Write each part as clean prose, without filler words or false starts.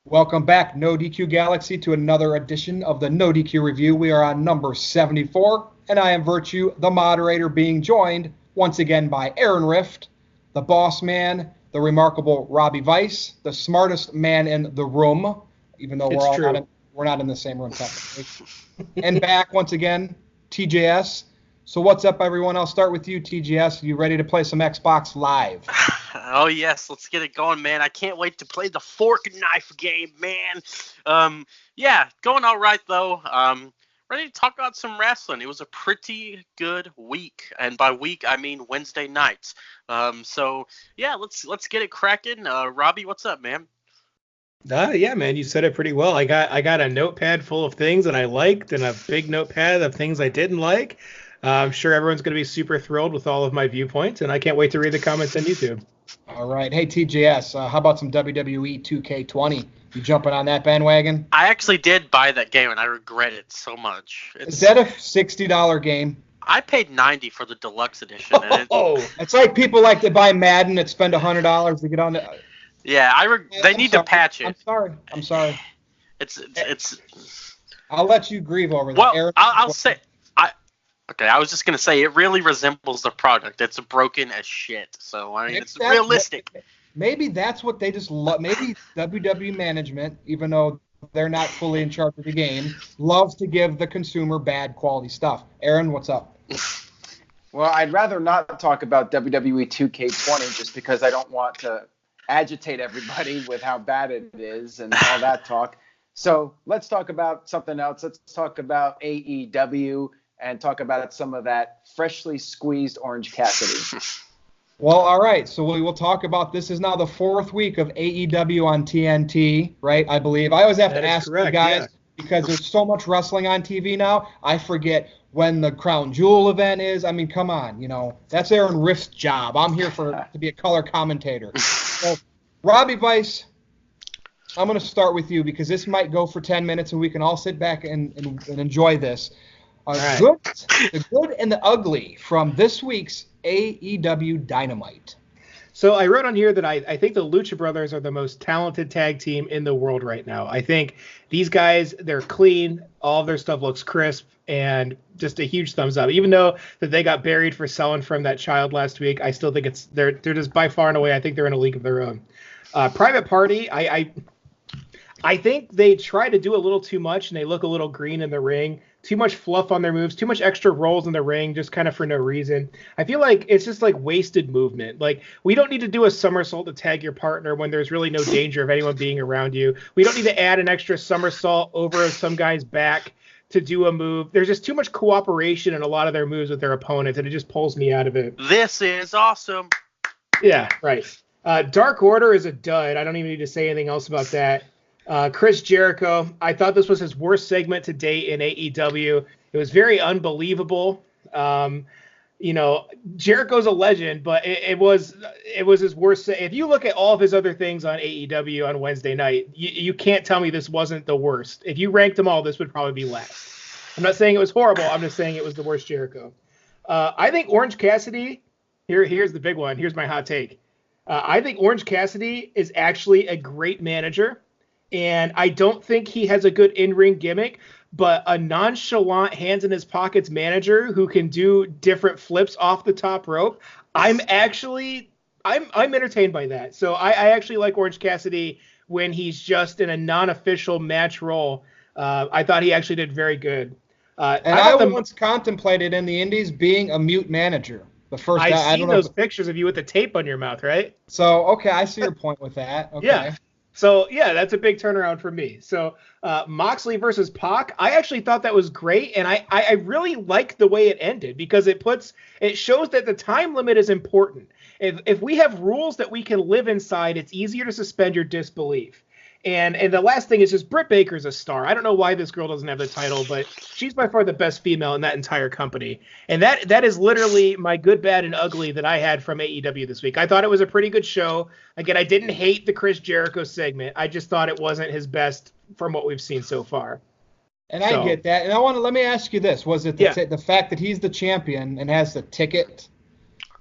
Welcome back, NoDQ Galaxy, to another edition of the NoDQ Review. We are on number 74, and I am Virtue, the moderator, being joined once again by Aaron Rift, the boss man, the remarkable Robbie Weiss, the smartest man in the room, even though we're not in the same room technically. And back once again, TJS. So what's up, everyone? I'll start with you, TJS. You ready to play some Xbox Live? Oh, yes. Let's get it going, man. I can't wait to play the fork and knife game, man. Yeah, going all right, though. Ready to talk about some wrestling. It was a pretty good week. And by week, I mean Wednesday nights. So, yeah, let's get it cracking. Robbie, what's up, man? Yeah, man, you said it pretty well. I got a notepad full of things that I liked and a big notepad of things I didn't like. I'm sure everyone's going to be super thrilled with all of my viewpoints, and I can't wait to read the comments on YouTube. All right. Hey, TJS, how about some WWE 2K20? You jumping on that bandwagon? I actually did buy that game, and I regret it so much. Is that a $60 game? I paid $90 for the deluxe edition. And it's like people like to buy Madden and spend $100 to get on the... Yeah, they need to patch it. I'm sorry. It's. I'll let you grieve over that. Well, Aaron, I'll say. Okay, I was just gonna say it really resembles the product. It's broken as shit. So I mean, it's realistic. Maybe that's what they just love. Maybe WWE management, even though they're not fully in charge of the game, loves to give the consumer bad quality stuff. Aaron, what's up? Well, I'd rather not talk about WWE 2K20 just because I don't want to agitate everybody with how bad it is and all that talk. So let's talk about something else. Let's talk about AEW and talk about some of that freshly squeezed Orange Cassidy. Well, all right. So we will talk about this. Is now the fourth week of AEW on TNT, right? I believe. I always have to ask you guys because there's so much wrestling on TV now. I forget when the Crown Jewel event is. I mean, come on. That's Aaron Rift's job. I'm here to be a color commentator. So, Robbie Weiss, I'm going to start with you because this might go for 10 minutes and we can all sit back and enjoy this. Right. The good and the ugly from this week's AEW Dynamite. So I wrote on here that I think the Lucha Brothers are the most talented tag team in the world right now. I think these guys, they're clean. All of their stuff looks crisp and just a huge thumbs up. Even though that they got buried for selling from that child last week, I still think they're just by far and away, I think they're in a league of their own. Private Party, I think they try to do a little too much and they look a little green in the ring. Too much fluff on their moves, too much extra rolls in the ring, just kind of for no reason. I feel like it's just like wasted movement. Like, we don't need to do a somersault to tag your partner when there's really no danger of anyone being around you. We don't need to add an extra somersault over some guy's back to do a move. There's just too much cooperation in a lot of their moves with their opponents, and it just pulls me out of it. This is awesome. Yeah, right. Dark Order is a dud. I don't even need to say anything else about that. Chris Jericho, I thought this was his worst segment to date in AEW. It was very unbelievable. Jericho's a legend, but it was his worst. If you look at all of his other things on AEW on Wednesday night, you can't tell me this wasn't the worst. If you ranked them all, this would probably be last. I'm not saying it was horrible. I'm just saying it was the worst Jericho. I think Orange Cassidy, here's the big one. Here's my hot take. I think Orange Cassidy is actually a great manager. And I don't think he has a good in-ring gimmick, but a nonchalant hands-in-his-pockets manager who can do different flips off the top rope, I'm entertained by that. So I actually like Orange Cassidy when he's just in a non-official match role. I thought he actually did very good. I once contemplated in the Indies being a mute manager. I've seen those pictures of you with the tape on your mouth, right? So, okay, I see your point with that. Okay. Yeah. So, yeah, that's a big turnaround for me. So, Moxley versus Pac, I actually thought that was great, and I really like the way it ended because it shows that the time limit is important. If we have rules that we can live inside, it's easier to suspend your disbelief. And the last thing is just Britt Baker's a star. I don't know why this girl doesn't have the title, but she's by far the best female in that entire company. And that is literally my good, bad, and ugly that I had from AEW this week. I thought it was a pretty good show. Again, I didn't hate the Chris Jericho segment. I just thought it wasn't his best from what we've seen so far. And I get that. And let me ask you this. Was it the fact that he's the champion and has the ticket?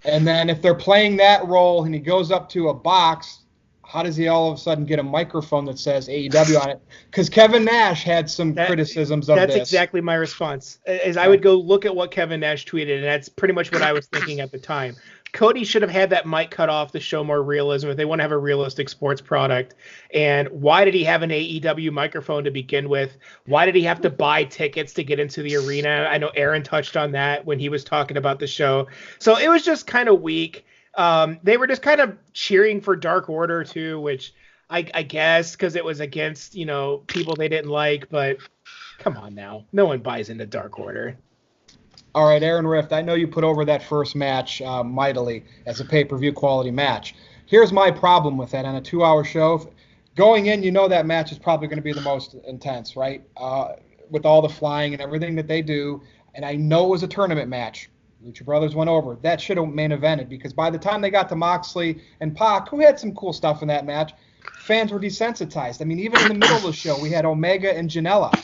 And then if they're playing that role and he goes up to a box, how does he all of a sudden get a microphone that says AEW on it? Because Kevin Nash had some criticisms of this. That's exactly my response. I would go look at what Kevin Nash tweeted, and that's pretty much what I was thinking at the time. Cody should have had that mic cut off to show more realism if they want to have a realistic sports product. And why did he have an AEW microphone to begin with? Why did he have to buy tickets to get into the arena? I know Aaron touched on that when he was talking about the show. So it was just kind of weak. They were just kind of cheering for Dark Order too, which I guess because it was against, people they didn't like. But come on now. No one buys into Dark Order. All right, Aaron Rift, I know you put over that first match mightily as a pay-per-view quality match. Here's my problem with that on a 2-hour show. Going in, that match is probably going to be the most intense, right? With all the flying and everything that they do. And I know it was a tournament match. Lucha Brothers went over. That should have main evented because by the time they got to Moxley and Pac, who had some cool stuff in that match, fans were desensitized. I mean, even in the middle of the show, we had Omega and Janela.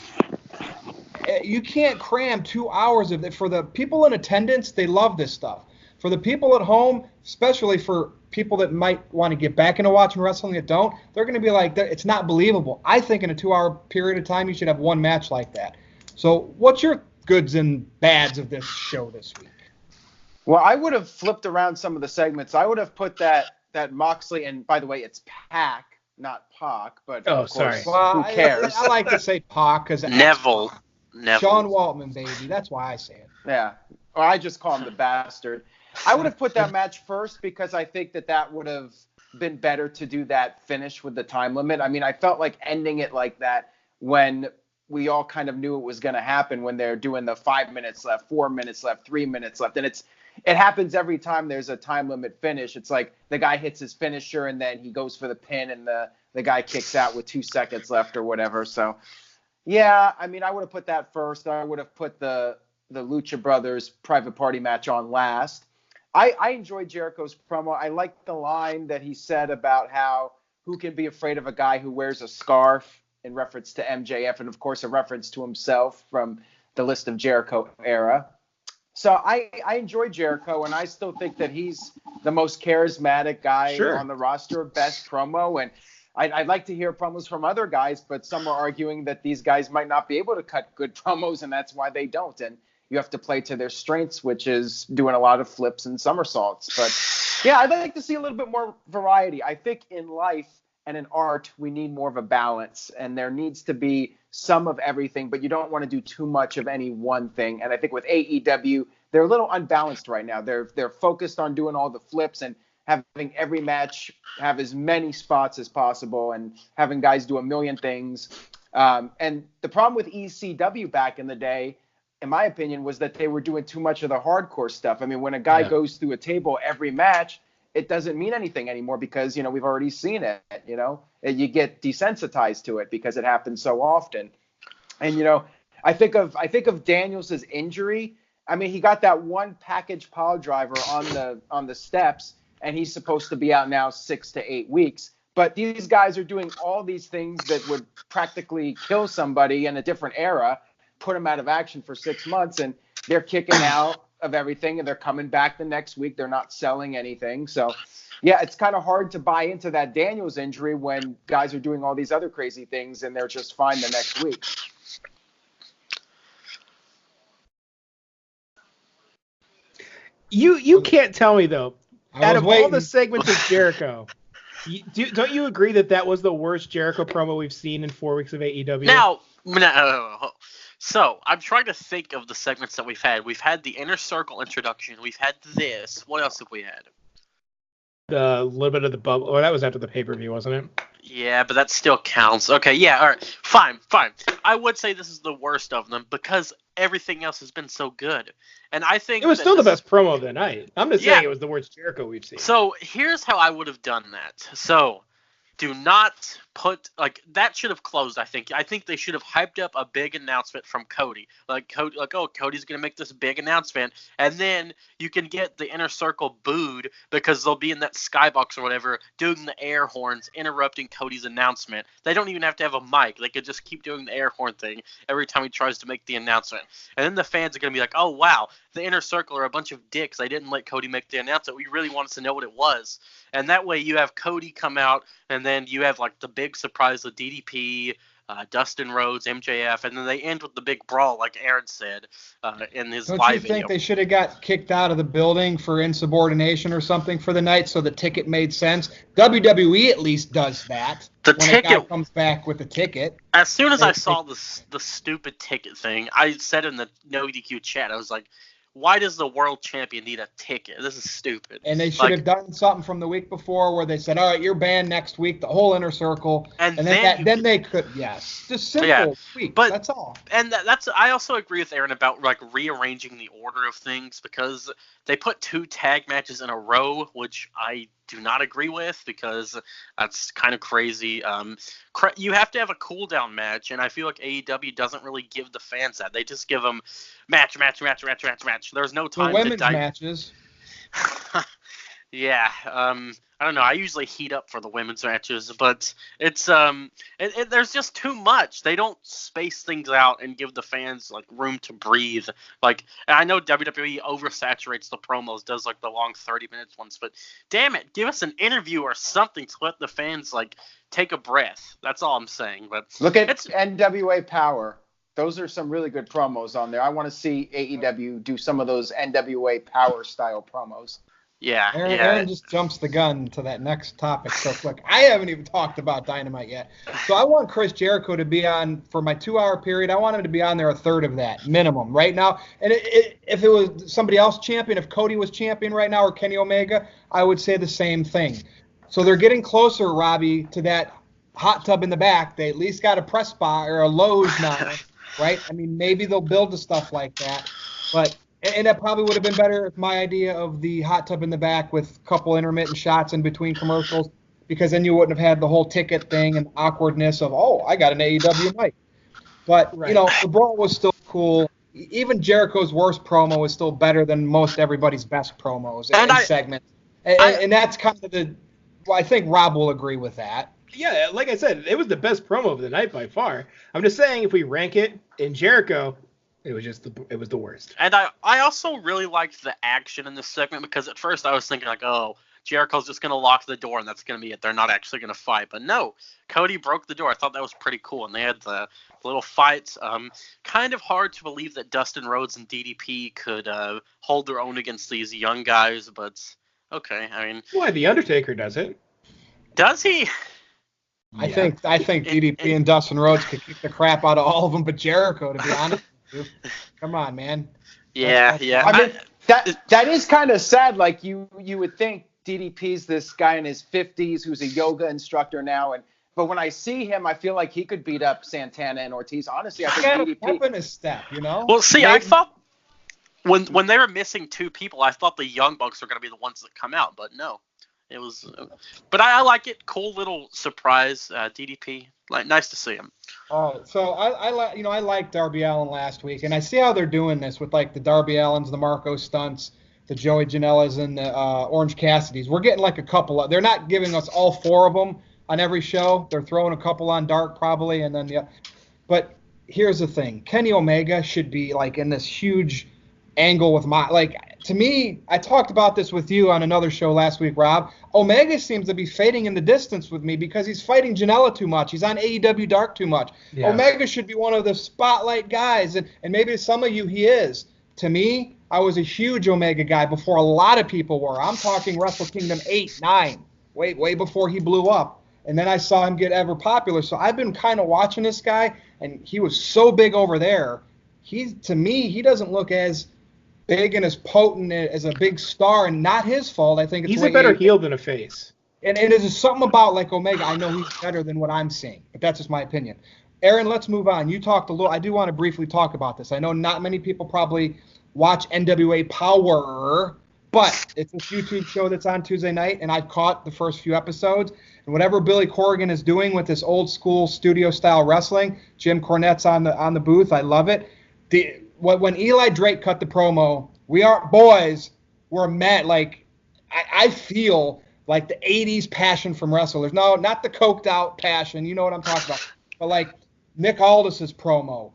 You can't cram 2 hours of it. For the people in attendance, they love this stuff. For the people at home, especially for people that might want to get back into watching wrestling that don't, they're going to be like, it's not believable. I think in a 2-hour period of time, you should have one match like that. So what's your goods and bads of this show this week? Well, I would have flipped around some of the segments. I would have put that Moxley, and by the way, it's Pac, not Pac, but of course, well, who cares? I like to say Pac because Neville. Sean Waltman, baby. That's why I say it. Yeah. Or I just call him the bastard. I would have put that match first because I think that would have been better to do that finish with the time limit. I mean, I felt like ending it like that when we all kind of knew it was going to happen when they're doing the 5 minutes left, 4 minutes left, 3 minutes left. And it happens every time there's a time limit finish. It's like the guy hits his finisher and then he goes for the pin and the guy kicks out with 2 seconds left or whatever. So, yeah, I mean, I would have put that first. I would have put the Lucha Brothers private party match on last. I enjoyed Jericho's promo. I liked the line that he said about who can be afraid of a guy who wears a scarf in reference to MJF and, of course, a reference to himself from the List of Jericho era. So I enjoyed Jericho, and I still think that he's the most charismatic guy on the roster, best promo. And I'd like to hear promos from other guys, but some are arguing that these guys might not be able to cut good promos, and that's why they don't. And you have to play to their strengths, which is doing a lot of flips and somersaults. But, yeah, I'd like to see a little bit more variety. I think in life and in art, we need more of a balance, and there needs to be some of everything, but you don't want to do too much of any one thing. And I think with AEW, they're a little unbalanced right now. They're focused on doing all the flips and having every match have as many spots as possible and having guys do a million things. And the problem with ECW back in the day, in my opinion, was that they were doing too much of the hardcore stuff. I mean, when a guy goes through a table every match, it doesn't mean anything anymore because, we've already seen it, you get desensitized to it because it happens so often. And, I think of Daniels' injury. I mean, he got that one package pile driver on the steps, and he's supposed to be out now 6 to 8 weeks. But these guys are doing all these things that would practically kill somebody in a different era, put them out of action for 6 months, and they're kicking out of everything, and they're coming back the next week. They're not selling anything. So, yeah, it's kind of hard to buy into that Daniels injury when guys are doing all these other crazy things, and they're just fine the next week. You can't tell me, though, out of waiting. all the segments of Jericho, don't you agree that was the worst Jericho promo we've seen in 4 weeks of AEW? Now, so I'm trying to think of the segments that we've had. We've had the Inner Circle introduction. We've had this. What else have we had? The little bit of the bubble. Or that was after the pay-per-view, wasn't it? Yeah, but that still counts. Okay, yeah, all right. Fine. I would say this is the worst of them because everything else has been so good. And I think it was still the best promo of the night. I'm just saying it was the worst Jericho we've seen. So here's how I would have done that. So do not put that should have closed. I think they should have hyped up a big announcement from Cody, Cody's gonna make this big announcement, and then you can get the Inner Circle booed because they'll be in that skybox or whatever doing the air horns, interrupting Cody's announcement. They don't even have to have a mic. They could just keep doing the air horn thing every time he tries to make the announcement, and then the fans are gonna be like, oh wow, the Inner Circle are a bunch of dicks. They didn't let Cody make the announcement. We really wanted to know what it was. And that way you have Cody come out, and then you have the big surprise with DDP, Dustin Rhodes, MJF, and then they end with the big brawl, like Aaron said in his Don't live you think video. they should have got kicked out of the building for insubordination or something for the night so the ticket made sense? WWE at least does that. The when ticket a guy comes back with the ticket. As soon as I saw the stupid ticket thing, I said in the NoDQ chat, I was like, why does the world champion need a ticket? This is stupid. And they should have done something from the week before where they said, all right, you're banned next week, the whole Inner Circle. And then they could, yes. Just simple tweak, but that's all. And I also agree with Aaron about rearranging the order of things, because they put 2 tag matches in a row, which I do not agree with, because that's kind of crazy. You have to have a cool down match, and I feel like AEW doesn't really give the fans that. They just give them match. There's no time for women's matches. Yeah, I don't know. I usually heat up for the women's matches, but it's there's just too much. They don't space things out and give the fans room to breathe. And I know WWE oversaturates the promos, does the long 30 minutes ones, but damn it, give us an interview or something to let the fans take a breath. That's all I'm saying. But look at NWA Powerrr. Those are some really good promos on there. I want to see AEW do some of those NWA Powerrr style promos. Yeah, Aaron just jumps the gun to that next topic so quick. I haven't even talked about Dynamite yet. So I want Chris Jericho to be on for my 2-hour period. I want him to be on there a third of that minimum right now. And if it was somebody else champion, if Cody was champion right now or Kenny Omega, I would say the same thing. So they're getting closer, Robbie, to that hot tub in the back. They at least got a press spot or a Lowe's now, right? I mean, maybe they'll build to stuff like that, but. And that probably would have been better if my idea of the hot tub in the back with a couple intermittent shots in between commercials, because then you wouldn't have had the whole ticket thing and awkwardness of, I got an AEW mic. But, the brawl was still cool. Even Jericho's worst promo was still better than most everybody's best promos and segments. And that's kind of I think Rob will agree with that. Yeah, like I said, it was the best promo of the night by far. I'm just saying, if we rank it in Jericho, it was the worst. And I also really liked the action in this segment, because at first I was thinking Jericho's just going to lock the door and that's going to be it. They're not actually going to fight. But no, Cody broke the door. I thought that was pretty cool. And they had the little fights. Kind of hard to believe that Dustin Rhodes and DDP could hold their own against these young guys. But okay, I mean. Why, the Undertaker does it. Does he? I think DDP and Dustin Rhodes could kick the crap out of all of them but Jericho, to be honest. Come on, man. Yeah. I mean, that is kind of sad. You would think DDP's this guy in his 50s who's a yoga instructor now, but when I see him, I feel like he could beat up Santana and Ortiz. Honestly, I think DDP. Up in his step, Well, see, I thought when they were missing 2 people, I thought the Young Bucks were going to be the ones that come out, but no. It was, but I like it. Cool little surprise, DDP. Nice to see him. So I liked Darby Allin last week, and I see how they're doing this with the Darby Allins, the Marco Stunts, the Joey Janela's, and the Orange Cassidy's. We're getting a couple. They're not giving us all 4 of them on every show. They're throwing a couple on Dark probably, and then But here's the thing: Kenny Omega should be in this huge angle with to me, I talked about this with you on another show last week, Rob. Omega seems to be fading in the distance with me because he's fighting Janela too much. He's on AEW Dark too much. Yeah. Omega should be one of the spotlight guys, and maybe to some of you he is. To me, I was a huge Omega guy before a lot of people were. I'm talking Wrestle Kingdom 8, 9, way before he blew up. And then I saw him get ever popular. So I've been kind of watching this guy, and he was so big over there. To me, he doesn't look as big and as potent as a big star, and not his fault. I think it's he's a better heel than a face. And there's something about Omega. I know he's better than what I'm seeing, but that's just my opinion. Aaron, let's move on. You talked a little. I do want to briefly talk about this. I know not many people probably watch NWA Powerrr, but it's this YouTube show that's on Tuesday night, and I've caught the first few episodes. And whatever Billy Corgan is doing with this old school studio style wrestling, Jim Cornette's on the booth. I love it. When Eli Drake cut the promo, we're mad. Like, I feel like the 80s passion from wrestlers. No, not the coked out passion. You know what I'm talking about. But like Nick Aldis's promo.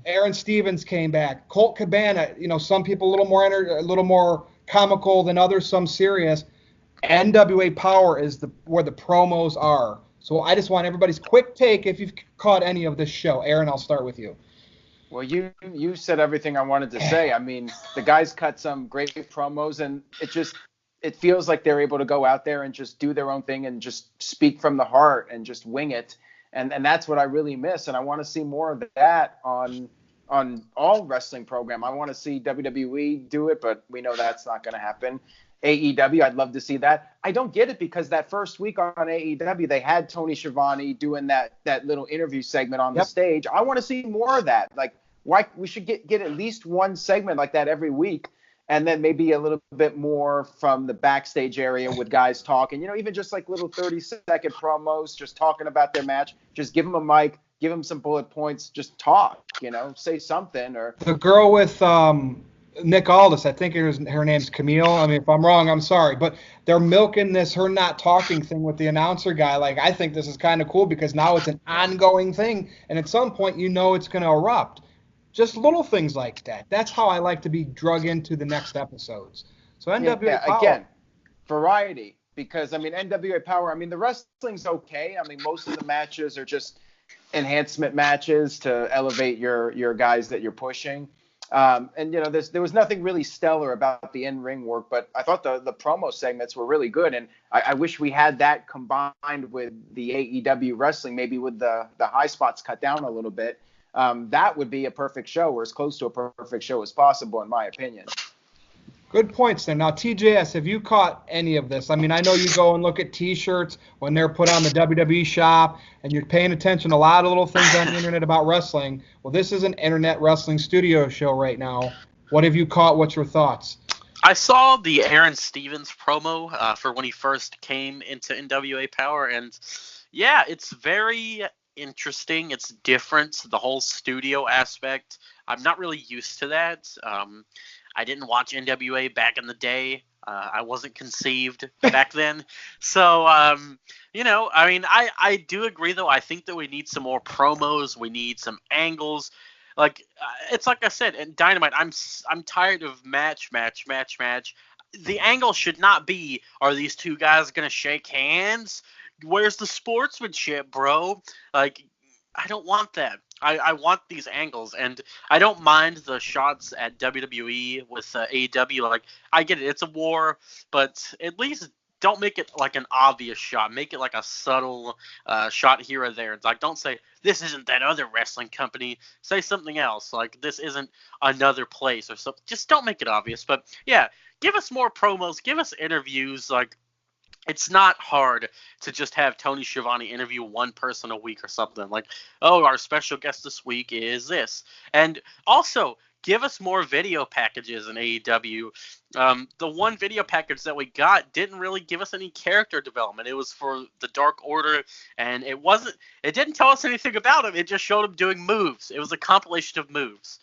Aaron Stevens came back. Colt Cabana, some people a little more comical than others, some serious. NWA Powerrr is where the promos are. So I just want everybody's quick take if you've caught any of this show. Aaron, I'll start with you. Well, you said everything I wanted to say. I mean, the guys cut some great promos, and it feels like they're able to go out there and just do their own thing and just speak from the heart and just wing it. And that's what I really miss. And I want to see more of that on all wrestling program. I want to see WWE do it, but we know that's not going to happen. AEW, I'd love to see that. I don't get it because that first week on AEW, they had Tony Schiavone doing that little interview segment on the stage. I want to see more of that. Like, why we should get at least one segment like that every week, and then maybe a little bit more from the backstage area with guys talking. Even just like little 30-second promos, just talking about their match. Just give them a mic, give them some bullet points, just talk. Say something. Or the girl with Nick Aldis, I think her name's Camille. I mean, if I'm wrong, I'm sorry. But they're milking her not talking thing with the announcer guy. Like, I think this is kind of cool because now it's an ongoing thing. And at some point, it's going to erupt. Just little things like that. That's how I like to be drug into the next episodes. So NWA Powerrr. Again, variety. Because, NWA Powerrr, the wrestling's okay. Most of the matches are just enhancement matches to elevate your guys that you're pushing. There was nothing really stellar about the in-ring work, but I thought the promo segments were really good, and I wish we had that combined with the AEW wrestling, maybe with the high spots cut down a little bit. That would be a perfect show, or as close to a perfect show as possible, in my opinion. Good points there. Now, TJS, have you caught any of this? I know you go and look at T-shirts when they're put on the WWE shop, and you're paying attention to a lot of little things on the internet about wrestling. Well, this is an internet wrestling studio show right now. What have you caught? What's your thoughts? I saw the Aaron Stevens promo for when he first came into NWA Powerrr, and yeah, it's very interesting. It's different, the whole studio aspect. I'm not really used to that. I didn't watch NWA back in the day. I wasn't conceived back then. So, I do agree, though. I think that we need some more promos. We need some angles. Like, it's like I said, in Dynamite, I'm tired of match. The angle should not be, are these two guys going to shake hands? Where's the sportsmanship, bro? Like, I don't want that. I want these angles, and I don't mind the shots at WWE with AEW. Like, I get it, it's a war, but at least don't make it like an obvious shot. Make it like a subtle shot here or there. Like, don't say, this isn't that other wrestling company. Say something else, like, this isn't another place or something. Just don't make it obvious. But, yeah, give us more promos. Give us interviews. Like, it's not hard to just have Tony Schiavone interview one person a week or something. Like, oh, our special guest this week is this. And also, give us more video packages in AEW. The one video package that we got didn't really give us any character development. It was for the Dark Order, and it didn't tell us anything about him. It just showed him doing moves. It was a compilation of moves.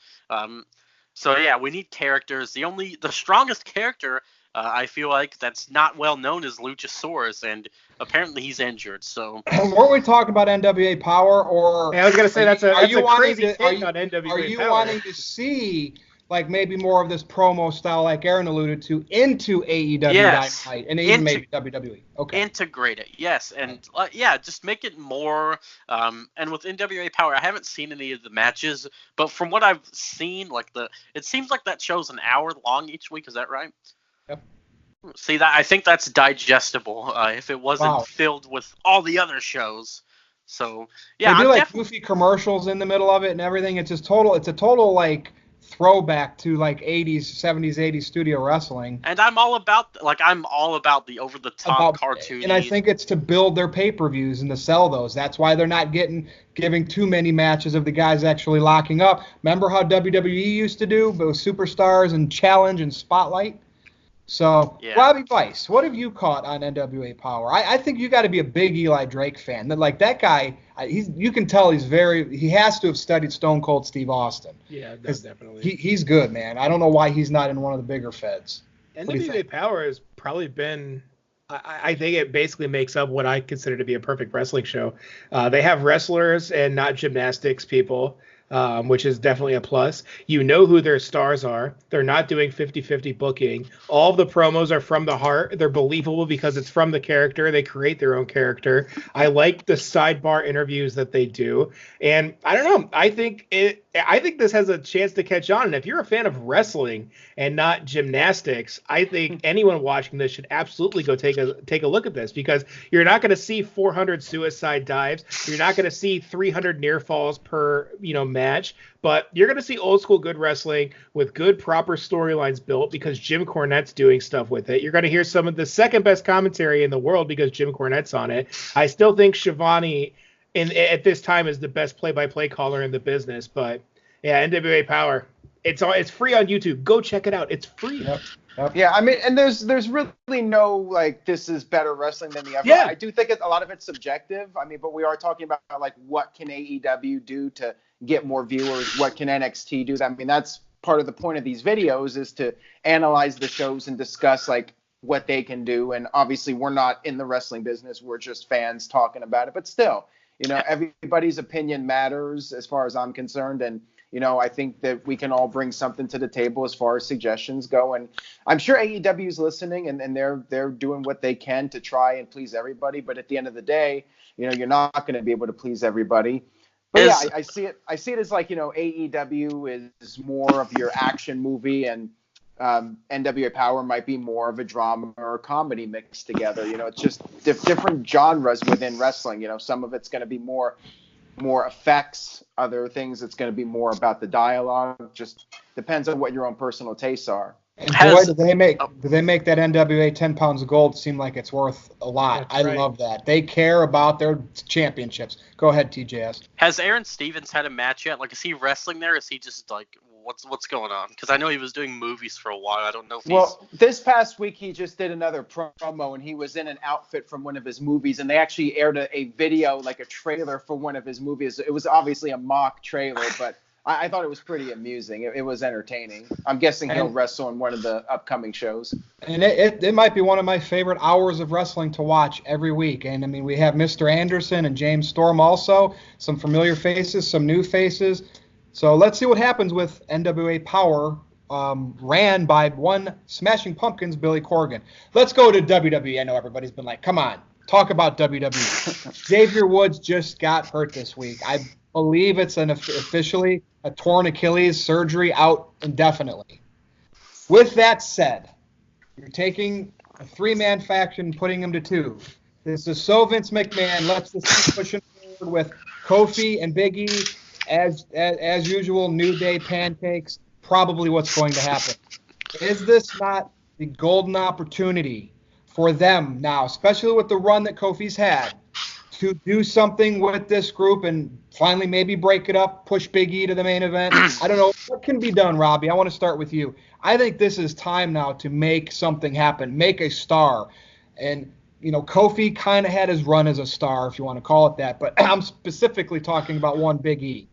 So yeah, we need characters. The strongest character I feel like that's not well known as Luchasaurus, and apparently he's injured. So weren't we talking about NWA Powerrr, or I was gonna say that's a crazy take on NWA Powerrr. Are you wanting to see like maybe more of this promo style, like Aaron alluded to, into AEW Dynamite and even maybe WWE? Okay. Integrate it, yes, and just make it more. And with NWA Powerrr, I haven't seen any of the matches, but from what I've seen, it seems like that show's an hour long each week. Is that right? Yep. See, that I think that's digestible if it wasn't filled with all the other shows. So yeah, they do like goofy commercials in the middle of it and everything. It's just total. It's a total like throwback to like 80s, 70s, 80s studio wrestling. And I'm all about the over the top cartoon. And I think it's to build their pay-per-views and to sell those. That's why they're not giving too many matches of the guys actually locking up. Remember how WWE used to do with Superstars and Challenge and Spotlight? That's what they're doing. Yeah, That's what they're doing. And I think it's to build their pay-per-views and to sell those. That's why they're not giving too many matches of the guys actually locking up. Remember how WWE used to do with Superstars and Challenge and Spotlight? So, Yeah. Robbie Vice, what have you caught on NWA Powerrr? I think you got to be a big Eli Drake fan. Like that guy, you can tell he has to have studied Stone Cold Steve Austin. Yeah, no, definitely. He's good, man. I don't know why he's not in one of the bigger feds. NWA Powerrr has probably been, I think it basically makes up what I consider to be a perfect wrestling show. They have wrestlers and not gymnastics people, which is definitely a plus. You know who their stars are. They're not doing 50-50 booking. All of the promos are from the heart. They're believable because it's from the character. They create their own character. I like the sidebar interviews that they do. And I don't know. I think this has a chance to catch on. And if you're a fan of wrestling and not gymnastics, I think anyone watching this should absolutely go take a look at this, because you're not going to see 400 suicide dives. You're not going to see 300 near falls per match, but you're going to see old school good wrestling with good proper storylines built because Jim Cornette's doing stuff with it. You're going to hear some of the second best commentary in the world because Jim Cornette's on it. I still think Shivani at this time is the best play-by-play caller in the business, but yeah, NWA Powerrr, it's free on YouTube. Go check it out. It's free. Yep. Yeah, I mean, and there's really no like this is better wrestling than the other. Yeah. I do think a lot of it's subjective. I mean, but we are talking about like what can AEW do to get more viewers? What can NXT do? I mean, that's part of the point of these videos is to analyze the shows and discuss like what they can do. And obviously, we're not in the wrestling business. We're just fans talking about it. But still, everybody's opinion matters as far as I'm concerned. And I think that we can all bring something to the table as far as suggestions go. And I'm sure AEW is listening and they're doing what they can to try and please everybody. But at the end of the day, you're not going to be able to please everybody. But I see it as like, AEW is more of your action movie and NWA Powerrr might be more of a drama or a comedy mixed together. It's just different genres within wrestling. Some of it's going to be more effects, other things it's going to be more about the dialogue. Just depends on what your own personal tastes are. And boy, do they make that NWA 10 pounds of gold seem like it's worth a lot. That's right. I love that. They care about their championships. Go ahead, TJS. Has Aaron Stevens had a match yet? Like, is he wrestling there? Is he just like, what's going on? Because I know he was doing movies for a while. I don't know if Well, this past week he just did another promo and he was in an outfit from one of his movies, and they actually aired a video, like a trailer for one of his movies. It was obviously a mock trailer, but I thought it was pretty amusing. It was entertaining. I'm guessing he'll wrestle in one of the upcoming shows. And it might be one of my favorite hours of wrestling to watch every week. And I mean, we have Mr. Anderson and James Storm also, some familiar faces, some new faces. So let's see what happens with NWA Powerrr, ran by one Smashing Pumpkins, Billy Corgan. Let's go to WWE. I know everybody's been like, come on, talk about WWE. Xavier Woods just got hurt this week. I believe it's officially a torn Achilles, surgery, out indefinitely. With that said, you're taking a three-man faction and putting them to two. This is so Vince McMahon. Let's just keep pushing forward with Kofi and Big E. As usual, New Day pancakes, probably what's going to happen. Is this not the golden opportunity for them now, especially with the run that Kofi's had, to do something with this group and finally maybe break it up, push Big E to the main event? I don't know. What can be done, Robbie? I want to start with you. I think this is time now to make something happen, make a star. And, Kofi kind of had his run as a star, if you want to call it that, but I'm specifically talking about one Big E.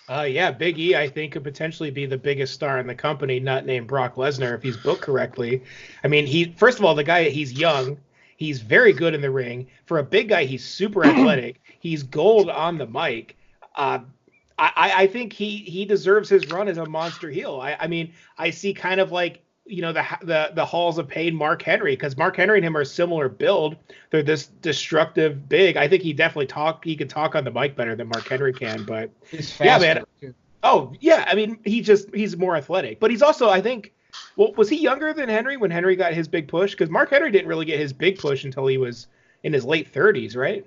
Big E, I think, could potentially be the biggest star in the company, not named Brock Lesnar, if he's booked correctly. I mean, first of all, the guy, he's young. He's very good in the ring. For a big guy, he's super athletic. He's gold on the mic. I think he deserves his run as a monster heel. I mean, I see kind of like, the halls of pain Mark Henry, because Mark Henry and him are similar build. They're this destructive big. I think he could talk on the mic better than Mark Henry can, but he's faster, yeah, man. Too. Oh yeah. I mean, he's more athletic, but he's also, I think, well, was he younger than Henry when Henry got his big push? Because Mark Henry didn't really get his big push until he was in his late 30s, right?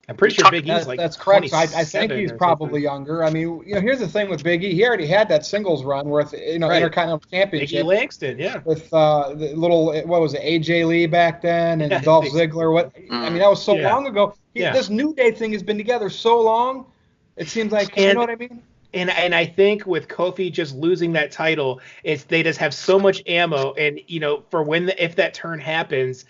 I'm pretty sure Big E's like that's correct. I think he's probably something. younger. I mean, here's the thing with Big E. He already had that singles run with Right. Intercontinental Big E Championship Langston, yeah. with the little, what was it, AJ Lee back then and Dolph Ziggler. I mean, that was so long ago. This New Day thing has been together so long. It seems like, you know what I mean? And I think with Kofi just losing that title, they just have so much ammo, and for if that turn happens,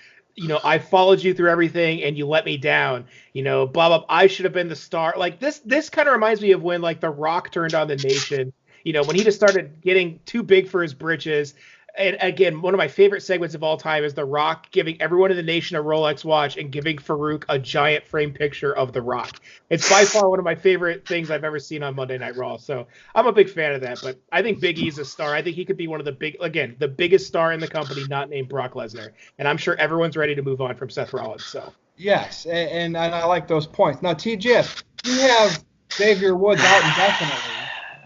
I followed you through everything and you let me down, blah blah. I should have been the star. Like this kind of reminds me of when like The Rock turned on the Nation. When he just started getting too big for his britches. And again, one of my favorite segments of all time is The Rock giving everyone in the nation a Rolex watch and giving Farouk a giant frame picture of The Rock. It's by far one of my favorite things I've ever seen on Monday Night Raw. So I'm a big fan of that. But I think Big E's a star. I think he could be one of the biggest star in the company, not named Brock Lesnar. And I'm sure everyone's ready to move on from Seth Rollins. So yes, and I like those points. Now, TJ, you have Xavier Woods out indefinitely,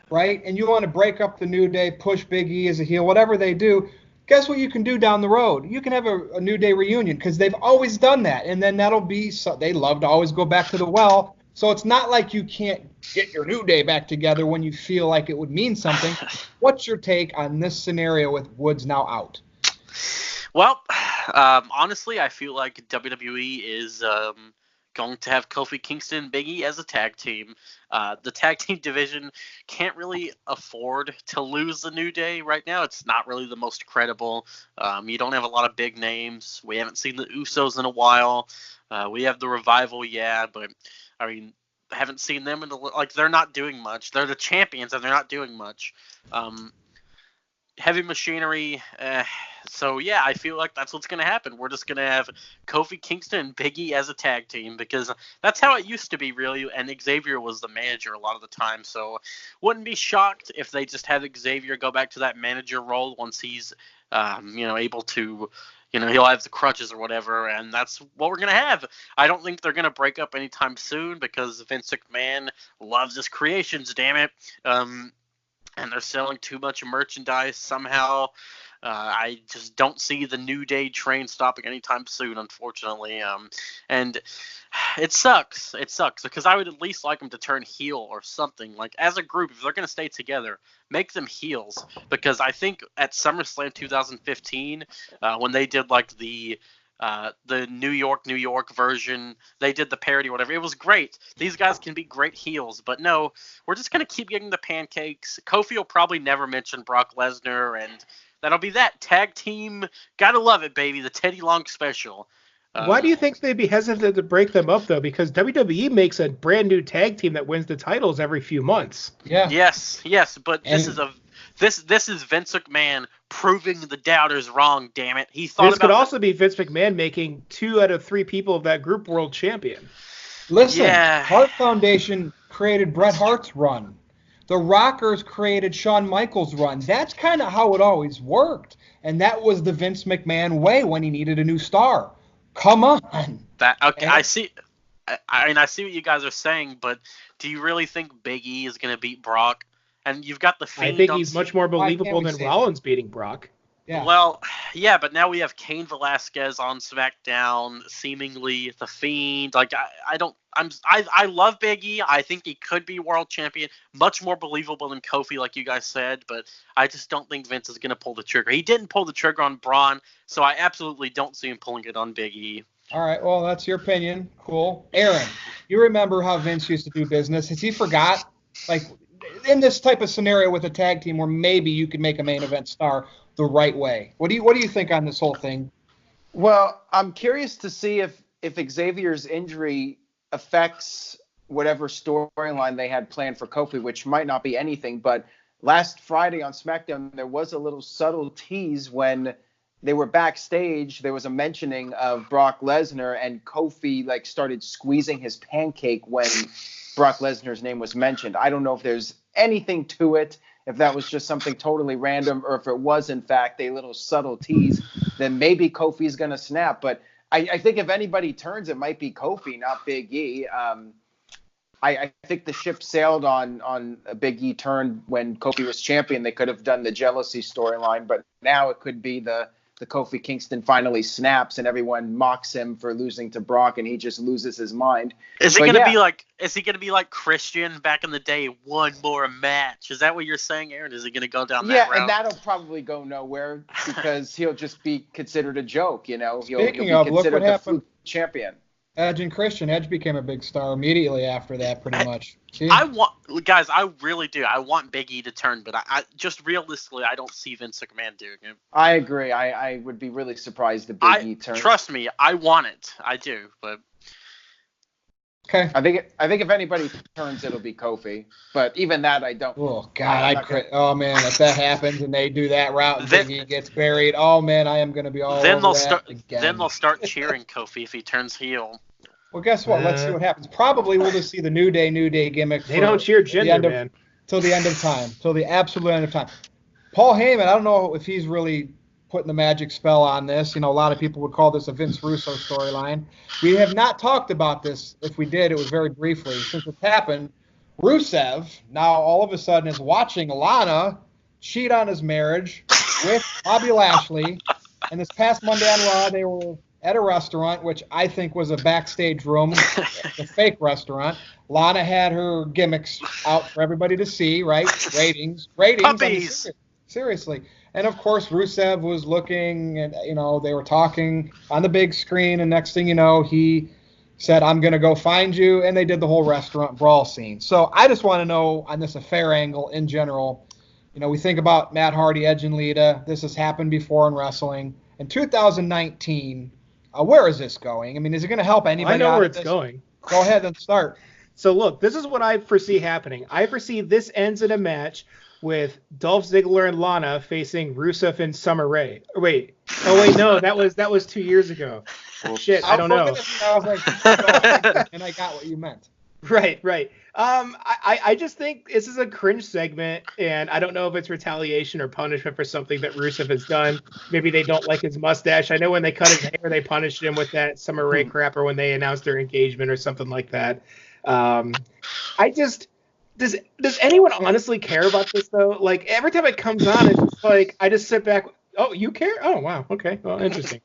right? And you want to break up the New Day, push Big E as a heel, whatever they do. Guess what you can do down the road? You can have a New Day reunion because they've always done that. And then that'll be they love to always go back to the well. So it's not like you can't get your New Day back together when you feel like it would mean something. What's your take on this scenario with Woods now out? Well, honestly, I feel like WWE is going to have Kofi Kingston and Big E as a tag team. The tag team division can't really afford to lose the New Day right now. It's not really the most credible. You don't have a lot of big names. We haven't seen the Usos in a while. We have the Revival, yeah, but I mean, haven't seen them they're not doing much. They're the champions and they're not doing much. Heavy Machinery. So yeah, I feel like that's what's gonna happen. We're just gonna have Kofi Kingston and Big E as a tag team because that's how it used to be, really. And Xavier was the manager a lot of the time, so wouldn't be shocked if they just have Xavier go back to that manager role once he's, able to. He'll have the crutches or whatever, and that's what we're going to have. I don't think they're going to break up anytime soon because Vince McMahon loves his creations, damn it. And they're selling too much merchandise somehow. I just don't see the New Day train stopping anytime soon, unfortunately. And it sucks. It sucks because I would at least like them to turn heel or something. Like, as a group, if they're going to stay together, make them heels. Because I think at SummerSlam 2015, when they did like the New York version, they did the parody or whatever. It was great. These guys can be great heels, but no, we're just going to keep getting the pancakes. Kofi will probably never mention Brock Lesnar, and that'll be that. Tag team, gotta love it, baby. The Teddy Long special. Why do you think they'd be hesitant to break them up, though? Because WWE makes a brand new tag team that wins the titles every few months. Yeah. Yes, but this is Vince McMahon proving the doubters wrong, damn it. This could also be Vince McMahon making 2 out of 3 people of that group world champion. Listen, Hart Foundation created Bret Hart's run. The Rockers created Shawn Michaels' run. That's kind of how it always worked. And that was the Vince McMahon way when he needed a new star. Come on. I see. I see what you guys are saying, but do you really think Big E is going to beat Brock? And you've got the Fiend. I think he's much more believable than Rollins beating Brock. Yeah. Well, yeah, but now we have Cain Velasquez on SmackDown, seemingly the Fiend. Like, I love Big E. I think he could be world champion, much more believable than Kofi, like you guys said. But I just don't think Vince is going to pull the trigger. He didn't pull the trigger on Braun, so I absolutely don't see him pulling it on Big E. All right, well, that's your opinion. Cool. Aaron, you remember how Vince used to do business. Has he forgot? Like, in this type of scenario with a tag team where maybe you could make a main event star the right way. What do you think on this whole thing? Well, I'm curious to see if Xavier's injury affects whatever storyline they had planned for Kofi, which might not be anything. But last Friday on SmackDown, there was a little subtle tease when they were backstage. There was a mentioning of Brock Lesnar, and Kofi started squeezing his pancake when Brock Lesnar's name was mentioned. I don't know if there's anything to it, if that was just something totally random, or if it was, in fact, a little subtle tease, then maybe Kofi's going to snap. But I think if anybody turns, it might be Kofi, not Big E. I think the ship sailed on a Big E turn when Kofi was champion. They could have done the jealousy storyline, but now it could be the Kofi Kingston finally snaps and everyone mocks him for losing to Brock and he just loses his mind. Is he gonna be like Christian back in the day, one more match? Is that what you're saying, Aaron? Is he gonna go down that route? Yeah, and that'll probably go nowhere because he'll just be considered a joke, He'll be Speaking of, considered look what the happened. champion. Edge and Christian. Edge became a big star immediately after that, pretty much. See? I really do. I want Big E to turn, but I just realistically, I don't see Vince McMahon doing it. I agree. I would be really surprised if Big E turns. Trust me, I want it. I do, but. Okay. I think if anybody turns, it'll be Kofi. But even that, I don't. Oh God, oh man, if that happens and they do that route and Big E gets buried, oh man, I am gonna be all over that again. Then they'll start cheering Kofi if he turns heel. Well, guess what? Let's see what happens. Probably we'll just see the New Day gimmick. They don't cheer gender, man. Till the end of time. Till the absolute end of time. Paul Heyman, I don't know if he's really putting the magic spell on this. You know, a lot of people would call this a Vince Russo storyline. We have not talked about this. If we did, it was very briefly. Since it's happened, Rusev now all of a sudden is watching Lana cheat on his marriage with Bobby Lashley. And this past Monday on Raw, they were at a restaurant, which I think was a backstage room, a fake restaurant. Lana had her gimmicks out for everybody to see, right? Ratings. Puppies. Seriously. And, of course, Rusev was looking, and, you know, they were talking on the big screen, and next thing you know, he said, I'm going to go find you, and they did the whole restaurant brawl scene. So I just want to know, on this affair angle in general, you know, we think about Matt Hardy, Edge, and Lita. This has happened before in wrestling. In 2019, where is this going? I mean, is it going to help anybody? I know where it's going. Go ahead and start. So, look, this is what I foresee happening. I foresee this ends in a match with Dolph Ziggler and Lana facing Rusev and Summer Rae. Wait, no, that was 2 years ago. Shit, I don't know. I was like, and I got what you meant. Right. I just think this is a cringe segment, and I don't know if it's retaliation or punishment for something that Rusev has done. Maybe they don't like his mustache. I know when they cut his hair, they punished him with that Summer Rae crap, or when they announced their engagement or something like that. Does anyone honestly care about this though? Like every time it comes on, it's just like I just sit back. Oh, you care? Oh, wow. Okay. Well, interesting.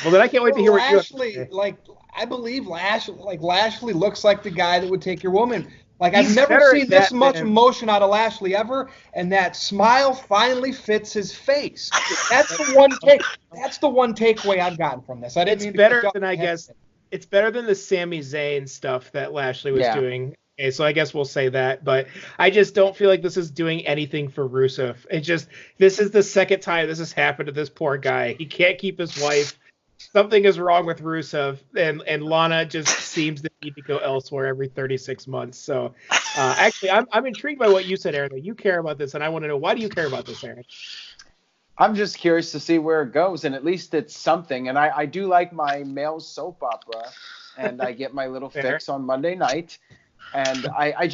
Well, then I can't wait to hear what you have to say. Like I believe Lashley looks like the guy that would take your woman. Like He's I've never seen this much man. emotion out of Lashley ever, and that smile finally fits his face. That's the one take. That's the one takeaway I've gotten from this. I didn't It's mean to better than I guess. It's better than the Sami Zayn stuff that Lashley was doing. Okay, so I guess we'll say that, but I just don't feel like this is doing anything for Rusev. This is the second time this has happened to this poor guy. He can't keep his wife. Something is wrong with Rusev, and Lana just seems to need to go elsewhere every 36 months. So, actually, I'm intrigued by what you said, Aaron. That you care about this, and I want to know, why do you care about this, Aaron? I'm just curious to see where it goes, and at least it's something. And I do like my male soap opera, and I get my little fix on Monday night. And I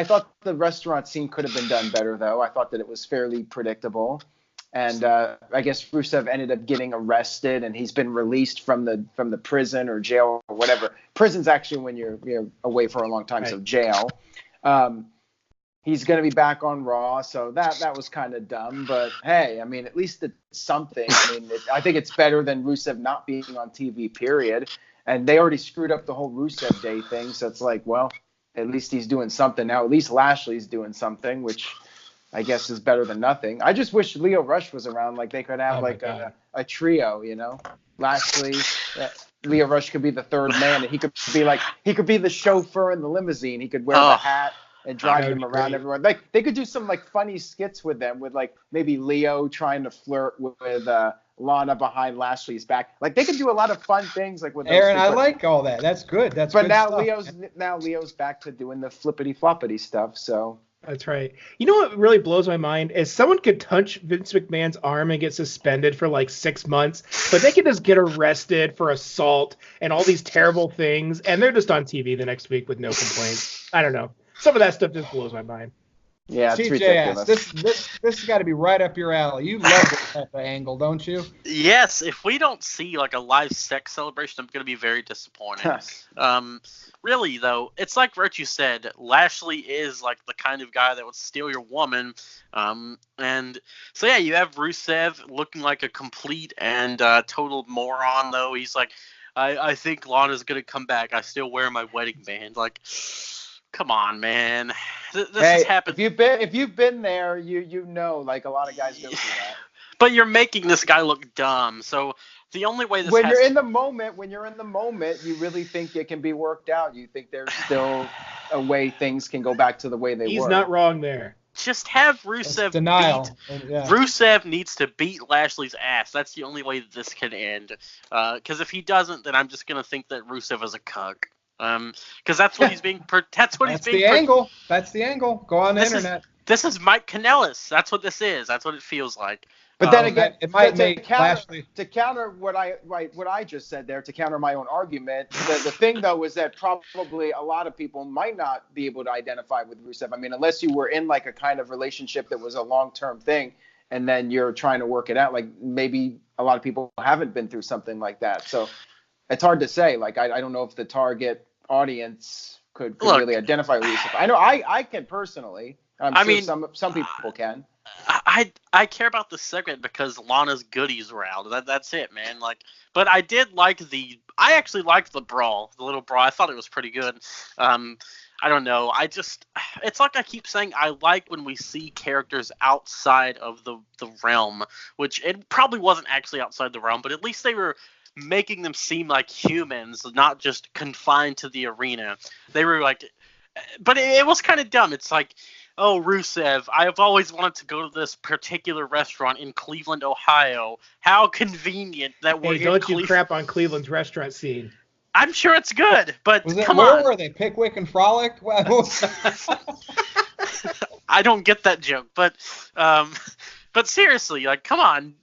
thought the restaurant scene could have been done better, though. I thought that it was fairly predictable. And I guess Rusev ended up getting arrested, and he's been released from the prison or jail or whatever. Prison's actually when you're away for a long time, right. So jail. He's going to be back on Raw, so that was kind of dumb. But, hey, I mean, at least it's something. I mean, I think it's better than Rusev not being on TV, period. And they already screwed up the whole Rusev Day thing, so it's like, well, at least he's doing something now. At least Lashley's doing something, which I guess is better than nothing. I just wish Leo Rush was around. Like they could have a trio, you know. Lashley, Leo Rush could be the third man, and he could be the chauffeur in the limousine. He could wear the hat and drive them around everywhere. Like they could do some like funny skits with them, with like maybe Leo trying to flirt with Lana behind Lashley's back. Like they could do a lot of fun things like with those Aaron, I like all that. That's good. But good now stuff. Leo's back to doing the flippity floppity stuff. So that's right. You know what really blows my mind is someone could touch Vince McMahon's arm and get suspended for like 6 months, but they could just get arrested for assault and all these terrible things, and they're just on TV the next week with no complaints. I don't know. Some of that stuff just blows my mind. Yeah, it's ridiculous. This has got to be right up your alley. You love this type of angle, don't you? Yes. If we don't see like a live sex celebration, I'm going to be very disappointed. Really, though, it's like Virtue said, Lashley is like the kind of guy that would steal your woman. And so, yeah, you have Rusev looking like a complete and total moron, though. He's like, I think Lana's going to come back. I still wear my wedding band. Like, come on, man. This has happened. If you've been there, you know, like a lot of guys go through that. But you're making this guy look dumb. So The only way this when you're in the moment, you really think it can be worked out. You think there's still a way things can go back to the way they were. He's not wrong there. Just have Rusev denial. Rusev needs to beat Lashley's ass. That's the only way that this can end. Because if he doesn't, then I'm just gonna think that Rusev is a cuck. Because that's what he's being. That's the angle. That's the angle. Go on the internet. This is Mike Kanellis. That's what this is. That's what it feels like. But then again, it might make Lashley. To counter what I just said there, to counter my own argument, the thing though is that probably a lot of people might not be able to identify with Rusev. I mean, unless you were in like a kind of relationship that was a long-term thing, and then you're trying to work it out. Like maybe a lot of people haven't been through something like that, so it's hard to say. Like I don't know if the target audience could really identify with Rusev. I know I can personally. I mean, some people can. I care about the segment because Lana's goodies were out. That's it, man. Like, but I did like I actually liked the brawl, the little brawl. I thought it was pretty good. I don't know. It's like I keep saying, I like when we see characters outside of the realm, which it probably wasn't actually outside the realm, but at least they were making them seem like humans, not just confined to the arena. They were like, but it was kind of dumb. It's like, oh, Rusev, I've always wanted to go to this particular restaurant in Cleveland, Ohio. How convenient that we're in Cleveland. Don't you crap on Cleveland's restaurant scene. I'm sure it's good, but come on. Where were they? Pickwick and Frolic? I don't get that joke, but seriously, like, come on.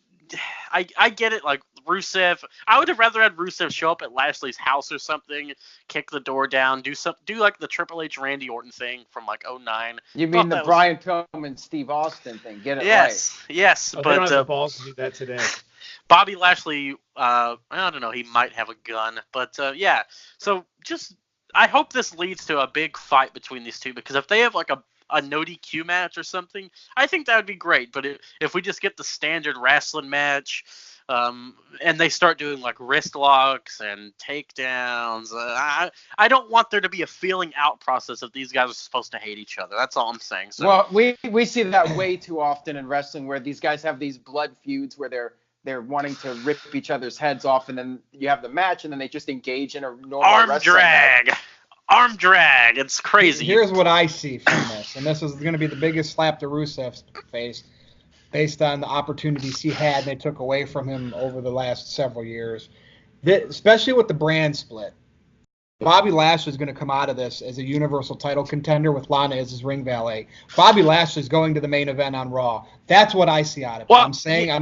I get it, like, Rusev. I would have rather had Rusev show up at Lashley's house or something, kick the door down, do like the Triple H Randy Orton thing from like 2009. You mean the Brian Pillman Steve Austin thing? Get it right. Yes, but they don't have the balls to do that today. Bobby Lashley, I don't know, he might have a gun, but yeah. So just I hope this leads to a big fight between these two, because if they have like a NoDQ match or something, I think that would be great. But if we just get the standard wrestling match, and they start doing like wrist locks and takedowns, I don't want there to be a feeling out process if these guys are supposed to hate each other. That's all I'm saying. So, well, we see that way too often in wrestling, where these guys have these blood feuds where they're wanting to rip each other's heads off, and then you have the match, and then they just engage in a normal arm drag. It's crazy. Here's what I see from this, and this is going to be the biggest slap to Rusev's face, based on the opportunities he had and they took away from him over the last several years, especially with the brand split. Bobby Lashley is going to come out of this as a Universal title contender with Lana as his ring valet. Bobby Lashley is going to the main event on Raw. That's what I see out of it. I'm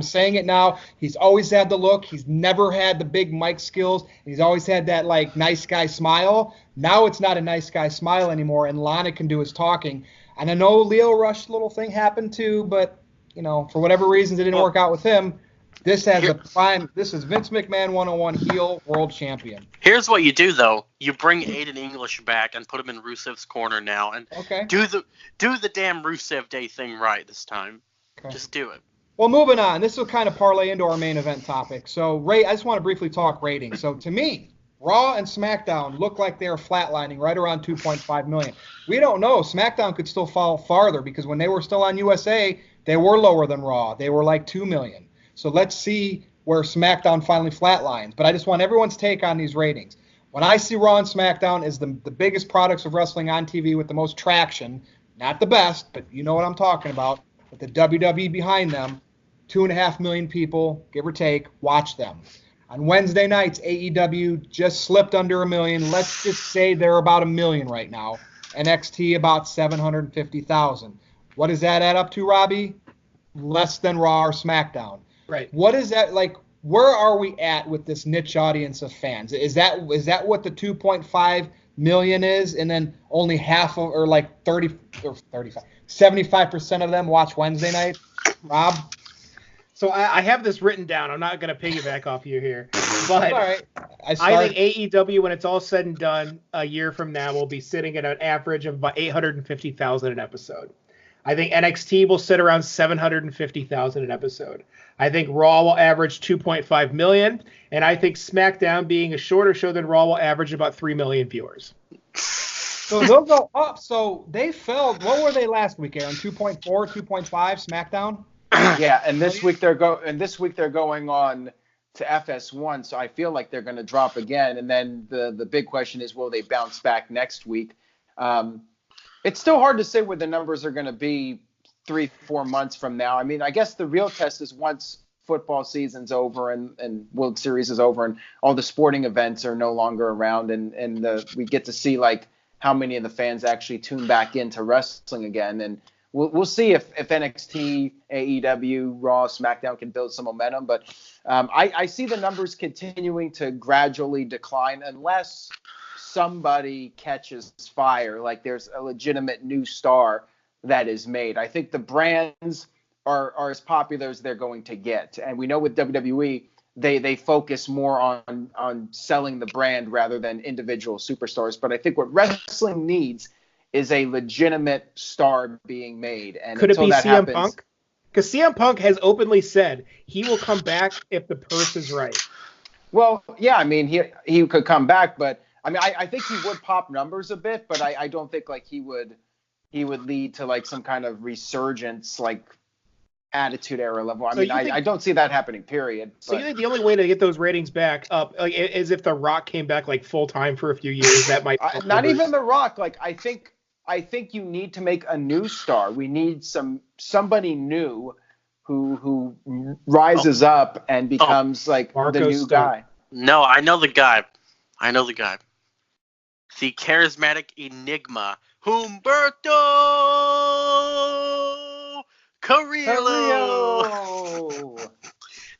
saying it now. He's always had the look. He's never had the big mic skills. He's always had that like nice guy smile. Now it's not a nice guy smile anymore, and Lana can do his talking. And I know Leo Rush's little thing happened too, but for whatever reasons it didn't work out with him. This is Vince McMahon 101 heel world champion. Here's what you do though. You bring Aiden English back and put him in Rusev's corner now, and do the damn Rusev Day thing right this time. Okay. Just do it. Well, moving on. This will kind of parlay into our main event topic. So, I just want to briefly talk ratings. So, to me, Raw and SmackDown look like they're flatlining right around 2.5 million. We don't know. SmackDown could still fall farther, because when they were still on USA, they were lower than Raw. They were like 2 million. So let's see where SmackDown finally flatlines. But I just want everyone's take on these ratings. When I see Raw and SmackDown as the biggest products of wrestling on TV with the most traction, not the best, but you know what I'm talking about, with the WWE behind them, 2.5 million people, give or take, watch them. On Wednesday nights, AEW just slipped under 1 million. Let's just say they're about 1 million right now. NXT about 750,000. What does that add up to, Robbie? Less than Raw or SmackDown. Right. What is that like? Where are we at with this niche audience of fans? Is that what the 2.5 million is, and then only half of, or like 30 or 35, 75% of them watch Wednesday night? Rob? So I have this written down. I'm not going to piggyback off you here, but all right. I think AEW, when it's all said and done, a year from now, will be sitting at an average of about 850,000 an episode. I think NXT will sit around 750,000 an episode. I think Raw will average 2.5 million, and I think SmackDown, being a shorter show than Raw, will average about 3 million viewers. So they'll go up. So they fell. What were they last week, Aaron? 2.4, 2.5 SmackDown? Yeah, and this week they're going on to FS1, so I feel like they're going to drop again. And then the big question is, will they bounce back next week? It's still hard to say where the numbers are going to be 3-4 months from now. I mean, I guess the real test is once football season's over and World Series is over and all the sporting events are no longer around and we get to see like how many of the fans actually tune back into wrestling again. And we'll see if NXT, AEW, Raw, SmackDown can build some momentum. But I see the numbers continuing to gradually decline unless somebody catches fire, like there's a legitimate new star that is made. I think the brands are as popular as they're going to get. And we know with WWE, they focus more on selling the brand rather than individual superstars. But I think what wrestling needs is a legitimate star being made. And could it be CM happens, Punk? Because CM Punk has openly said he will come back if the purse is right. Well, yeah, I mean, he could come back, but I mean, I think he would pop numbers a bit, but I don't think like he would lead to like some kind of resurgence, like Attitude Era level. I don't see that happening, period. So you think the only way to get those ratings back up is if The Rock came back like full time for a few years? That might not even The Rock. Like I think you need to make a new star. We need somebody new who rises up and becomes like Marco the new Stunt. guy. No, I know the guy. The charismatic enigma, Humberto Carrillo.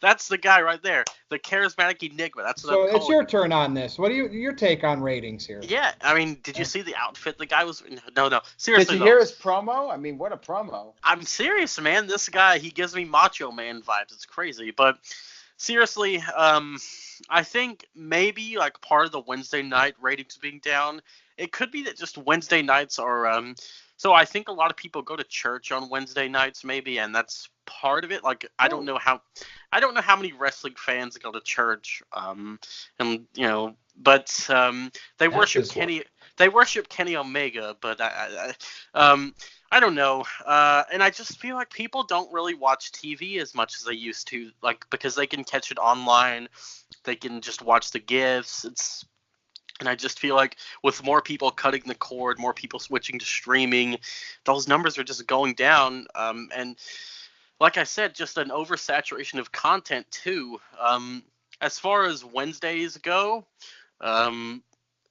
That's the guy right there. The charismatic enigma. That's what I'm So it's your calling turn on this. What do your take on ratings here? him. Yeah, I mean, did you see the outfit the guy was? No. Seriously, Did you hear his promo? I mean, what a promo. I'm serious, man. This guy, he gives me Macho Man vibes. It's crazy. But seriously, I think maybe like part of the Wednesday night ratings being down, it could be that just Wednesday nights are so I think a lot of people go to church on Wednesday nights maybe, and that's part of it. Like I don't know how many wrestling fans go to church, and you know, but they worship Kenny Omega, but I don't know, and I just feel like people don't really watch TV as much as they used to, like because they can catch it online, they can just watch the GIFs. And I just feel like with more people cutting the cord, more people switching to streaming, those numbers are just going down. And like I said, just an oversaturation of content too. As far as Wednesdays go,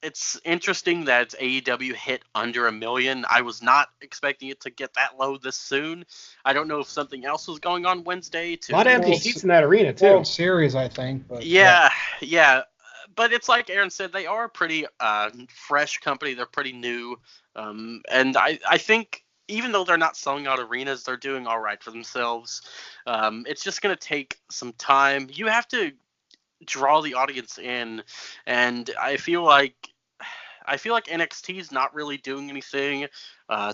it's interesting that AEW hit under 1 million. I was not expecting it to get that low this soon. I don't know if something else was going on Wednesday. A lot of empty seats in that arena too. World Series, I think. But yeah. But it's like Aaron said, they are a pretty fresh company. They're pretty new. And I think even though they're not selling out arenas, they're doing all right for themselves. It's just going to take some time. You have to draw the audience in. And I feel like NXT is not really doing anything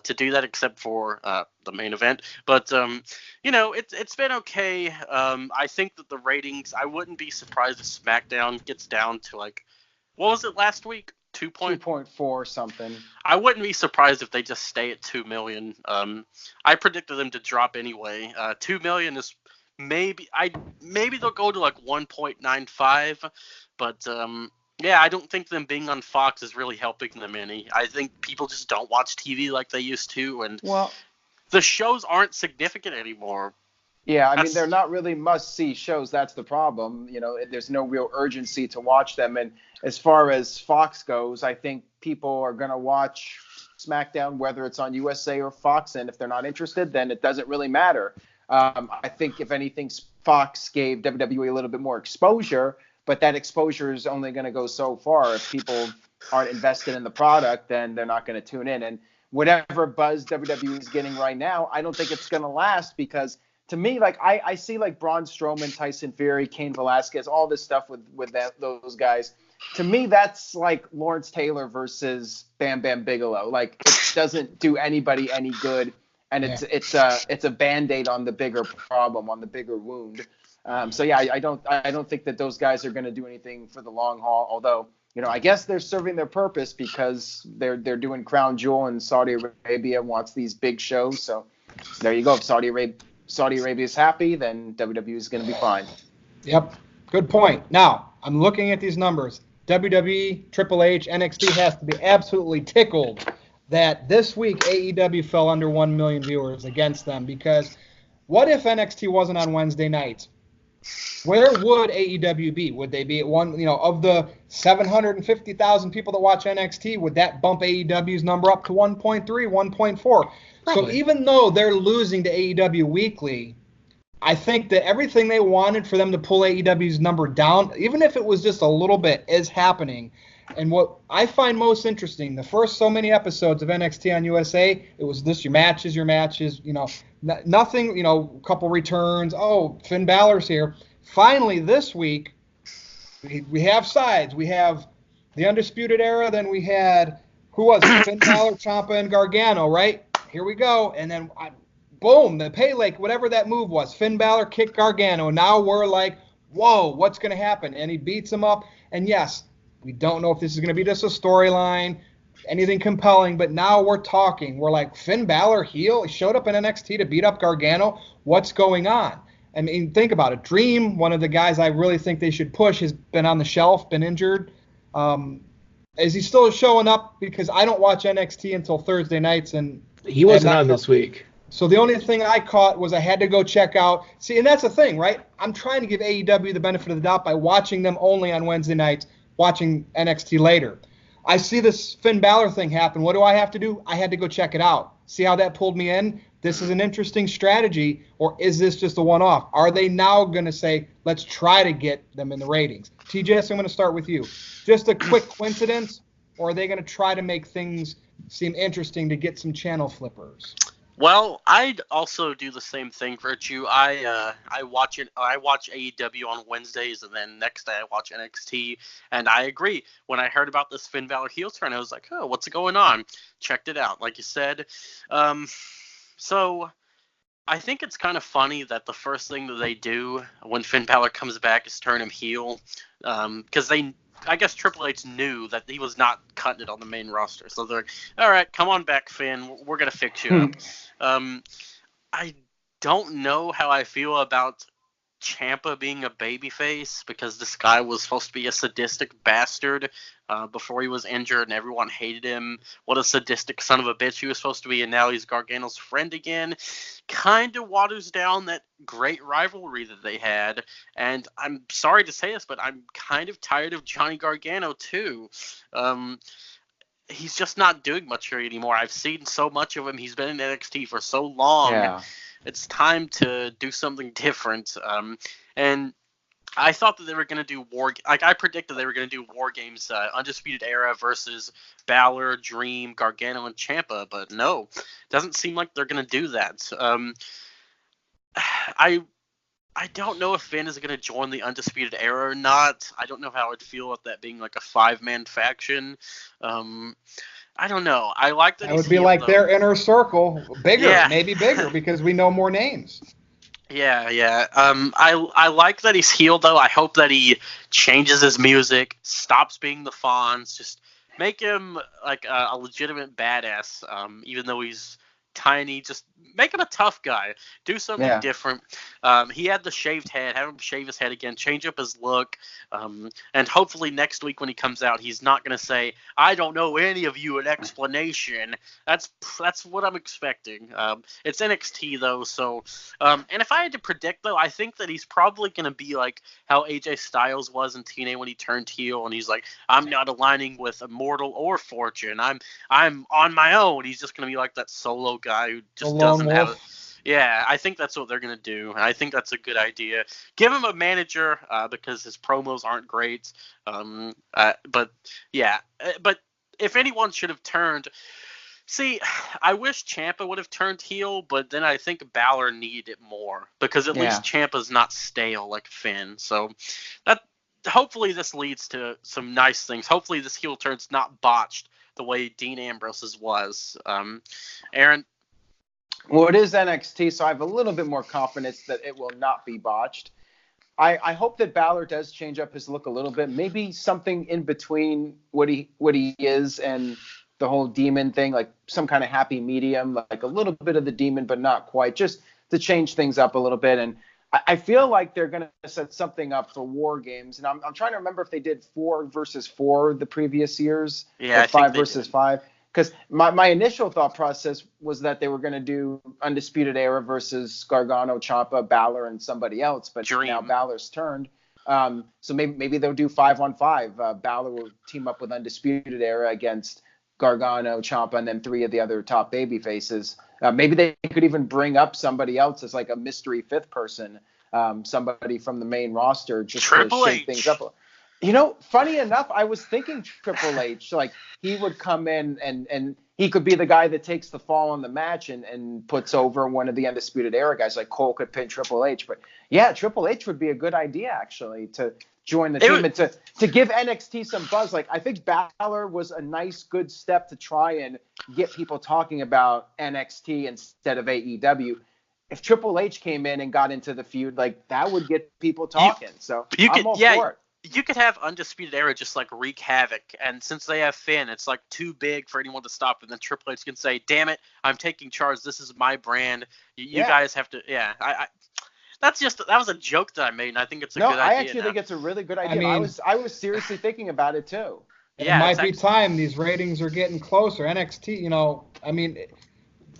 to do that except for the main event. But, you know, it's been okay. I think that the ratings, I wouldn't be surprised if SmackDown gets down to like, what was it last week? 2.4 something. I wouldn't be surprised if they just stay at 2 million. I predicted them to drop anyway. 2 million is maybe they'll go to like 1.95, but yeah, I don't think them being on Fox is really helping them any. I think people just don't watch TV like they used to, and the shows aren't significant anymore. Yeah, I mean, they're not really must-see shows. That's the problem. You know, there's no real urgency to watch them. And as far as Fox goes, I think people are going to watch SmackDown, whether it's on USA or Fox. And if they're not interested, then it doesn't really matter. I think, if anything, Fox gave WWE a little bit more exposure, but that exposure is only going to go so far. If people aren't invested in the product, then they're not going to tune in. And whatever buzz WWE is getting right now, I don't think it's going to last, because to me, like I see like Braun Strowman, Tyson Fury, Cain Velasquez, all this stuff with those guys. To me, that's like Lawrence Taylor versus Bam Bam Bigelow. Like, it doesn't do anybody any good, and it's a Band-Aid on the bigger problem, on the bigger wound. So yeah, I don't think that those guys are going to do anything for the long haul. Although, you know, I guess they're serving their purpose, because they're doing Crown Jewel, and Saudi Arabia wants these big shows. So there you go. If Saudi Arabia is happy, then WWE is going to be fine. Yep. Good point. Now, I'm looking at these numbers. WWE, Triple H, NXT has to be absolutely tickled that this week AEW fell under 1 million viewers against them, because what if NXT wasn't on Wednesday nights? Where would AEW be? Would they be at one, of the 750,000 people that watch NXT, would that bump AEW's number up to 1.3, 1.4? So even though they're losing to AEW weekly, I think that everything they wanted for them to pull AEW's number down, even if it was just a little bit, is happening. And what I find most interesting, the first so many episodes of NXT on USA, it was this, your matches, nothing, a couple returns. Oh, Finn Balor's here. Finally, this week, we have sides. We have the Undisputed Era. Then we had, who was it? Finn Balor, Ciampa, and Gargano, right? Here we go. And then, boom, the Pele, whatever that move was. Finn Balor kicked Gargano. Now we're like, whoa, what's going to happen? And he beats him up. And yes, we don't know if this is going to be just a storyline, anything compelling, but now we're talking. We're like, Finn Balor heel? He showed up in NXT to beat up Gargano? What's going on? I mean, think about it. Dream, one of the guys I really think they should push, has been on the shelf, been injured. Is he still showing up? Because I don't watch NXT until Thursday nights. And he wasn't on this week. So the only thing I caught was I had to go check out. See, and that's the thing, right? I'm trying to give AEW the benefit of the doubt by watching them only on Wednesday nights, watching NXT later. I see this Finn Balor thing happen. What do I have to do? I had to go check it out. See how that pulled me in? This is an interesting strategy, or is this just a one-off? Are they now going to say, let's try to get them in the ratings? TJS, I'm going to start with you. Just a quick coincidence, or are they going to try to make things seem interesting to get some channel flippers? Well, I'd also do the same thing, Virtue. I watch AEW on Wednesdays, and then next day I watch NXT. And I agree. When I heard about this Finn Balor heel turn, I was like, oh, what's going on? Checked it out, like you said. So I think it's kind of funny that the first thing that they do when Finn Balor comes back is turn him heel, because I guess Triple H knew that he was not cutting it on the main roster. So they're like, all right, come on back, Finn. We're going to fix you up. I don't know how I feel about Ciampa being a babyface, because this guy was supposed to be a sadistic bastard before he was injured, and everyone hated him. What a sadistic son of a bitch he was supposed to be, and now he's Gargano's friend again. Kind of waters down that great rivalry that they had, and I'm sorry to say this, but I'm kind of tired of Johnny Gargano too. He's just not doing much here anymore. I've seen so much of him. He's been in NXT for so long. Yeah. It's time to do something different. And I thought that they were going to do I predicted they were going to do War Games, Undisputed Era versus Balor, Dream, Gargano, and Ciampa, but no, doesn't seem like they're going to do that. I don't know if Finn is going to join the Undisputed Era or not. I don't know how I'd feel about that being like a 5-man faction. I don't know. I like that. That would be like their inner circle, maybe bigger, because we know more names. Yeah. I like that he's healed, though. I hope that he changes his music, stops being the Fonz, just make him like a legitimate badass, even though he's tiny. Just make him a tough guy. Do something different. He had the shaved head. Have him shave his head again. Change up his look. And hopefully next week when he comes out, he's not going to say, I don't know any of you an explanation. That's what I'm expecting. It's NXT, though. So, and if I had to predict, though, I think that he's probably going to be like how AJ Styles was in TNA when he turned heel. And he's like, I'm not aligning with Immortal or Fortune. I'm on my own. He's just going to be like that solo guy who just doesn't have it. Yeah, I think that's what they're going to do. I think that's a good idea. Give him a manager because his promos aren't great. But if anyone should have turned... See, I wish Ciampa would have turned heel, but then I think Balor needed it more because at least Ciampa's not stale like Finn. So hopefully this leads to some nice things. Hopefully this heel turn's not botched the way Dean Ambrose's was. Aaron? Well, it is NXT, so I have a little bit more confidence that it will not be botched. I hope that Balor does change up his look a little bit, maybe something in between what he is and the whole demon thing, like some kind of happy medium, like a little bit of the demon, but not quite, just to change things up a little bit. And I feel like they're going to set something up for War Games, and I'm trying to remember if they did 4 versus 4 the previous years, Yeah, or I think 5 they versus did. 5. Because my initial thought process was that they were going to do Undisputed Era versus Gargano, Ciampa, Balor, and somebody else, but now Dream. Balor's turned. So maybe they'll do 5-on-5. Balor will team up with Undisputed Era against Gargano, Ciampa, and then 3 of the other top baby faces. Maybe they could even bring up somebody else as like a mystery 5th person, somebody from the main roster, just Triple to shake H. things up. You know, funny enough, I was thinking Triple H, like he would come in and he could be the guy that takes the fall in the match and puts over one of the Undisputed Era guys, like Cole could pin Triple H. But yeah, Triple H would be a good idea, actually, to join the team and to give NXT some buzz. Like, I think Balor was a nice, good step to try and get people talking about NXT instead of AEW. If Triple H came in and got into the feud, like, that would get people talking. I'm all for it. You could have Undisputed Era just like wreak havoc, and since they have Finn, it's like too big for anyone to stop. And then Triple H can say, "Damn it, I'm taking charge. This is my brand. You guys have to." Yeah, that was a joke that I made, and I think it's a good idea. I actually think it's a really good idea. I mean, I was seriously thinking about it too. Yeah, it might be time. These ratings are getting closer. NXT, I mean,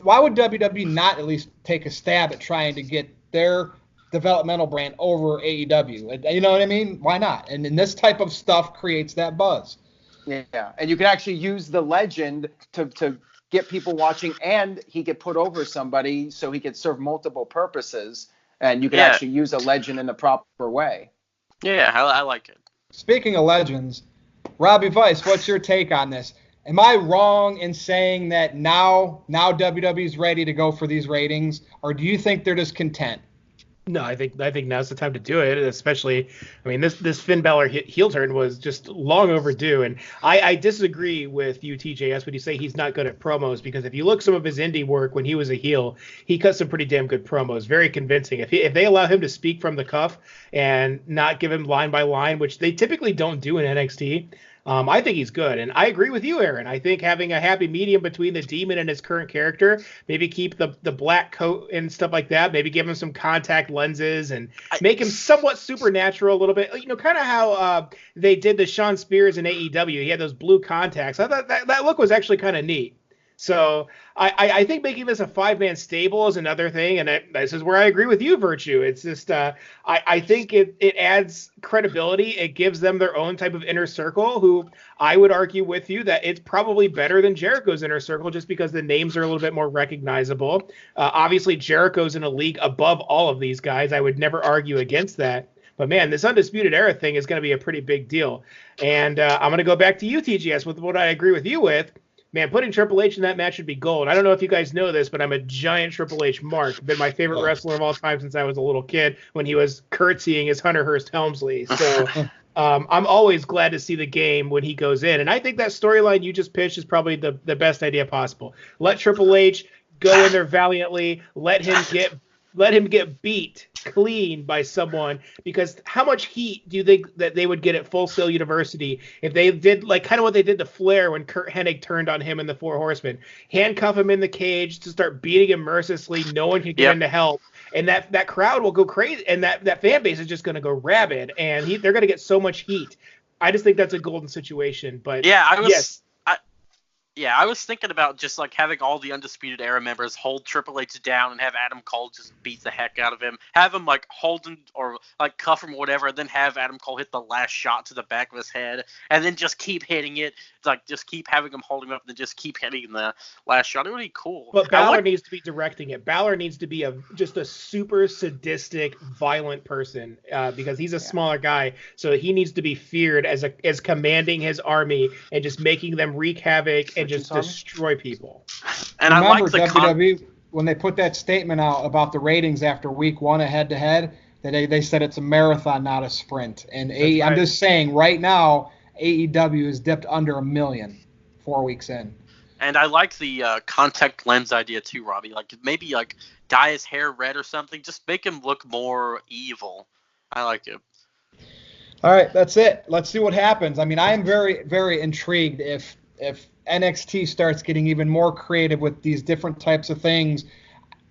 why would WWE not at least take a stab at trying to get their developmental brand over AEW? You know what I mean? Why not? And this type of stuff creates that buzz. Yeah, and you can actually use the legend to get people watching, and he could put over somebody so he could serve multiple purposes, and you could actually use a legend in the proper way. Yeah, I like it. Speaking of legends, Robbie Vice, what's your take on this? Am I wrong in saying that now WWE's ready to go for these ratings, or do you think they're just content? No, I think now's the time to do it, especially, I mean, this Finn Balor heel turn was just long overdue, and I disagree with you, TJS, when you say he's not good at promos, because if you look some of his indie work when he was a heel, he cut some pretty damn good promos, very convincing. If they allow him to speak from the cuff and not give him line by line, which they typically don't do in NXT, I think he's good. And I agree with you, Aaron. I think having a happy medium between the Demon and his current character, maybe keep the black coat and stuff like that, maybe give him some contact lenses and make him somewhat supernatural a little bit. Kind of how they did the Shawn Spears in AEW. He had those blue contacts. I thought that look was actually kind of neat. So I think making this a 5-man stable is another thing, and this is where I agree with you, Virtue. It's just I think it adds credibility. It gives them their own type of inner circle, who I would argue with you that it's probably better than Jericho's inner circle just because the names are a little bit more recognizable. Obviously, Jericho's in a league above all of these guys. I would never argue against that. But, man, this Undisputed Era thing is going to be a pretty big deal. And I'm going to go back to you, TGS, with what I agree with you with. Man, putting Triple H in that match would be gold. I don't know if you guys know this, but I'm a giant Triple H mark. Been my favorite wrestler of all time since I was a little kid when he was curtsying as Hunter Hearst Helmsley. So I'm always glad to see the game when he goes in. And I think that storyline you just pitched is probably the best idea possible. Let Triple H go in there valiantly. Let him get beat clean by someone, because how much heat do you think that they would get at Full Sail University if they did like kind of what they did to Flair when Kurt Hennig turned on him in the Four Horsemen? Handcuff him in the cage to start beating him mercilessly. No one can get in to help. And that crowd will go crazy, and that fan base is just going to go rabid, and they're going to get so much heat. I just think that's a golden situation. But I was thinking about just like having all the Undisputed Era members hold Triple H down and have Adam Cole just beat the heck out of him. Have him like hold him or like cuff him or whatever, and then have Adam Cole hit the last shot to the back of his head, and then just keep hitting it. It's like just keep having him hold him up and then just keep hitting the last shot. It would be cool. But Balor needs to be directing it. Balor needs to be just a super sadistic, violent person because he's a smaller guy, so he needs to be feared as commanding his army and just making them wreak havoc and just destroy people. And remember, I like the WWE when they put that statement out about the ratings after week 1 of head-to-head, that they said it's a marathon, not a sprint. And I'm just saying right now, AEW has dipped under 1 million 4 weeks in. And I like the contact lens idea too, Robbie. Like maybe like dye his hair red or something. Just make him look more evil. I like it. All right, that's it. Let's see what happens. I mean, I am very, very intrigued if NXT starts getting even more creative with these different types of things.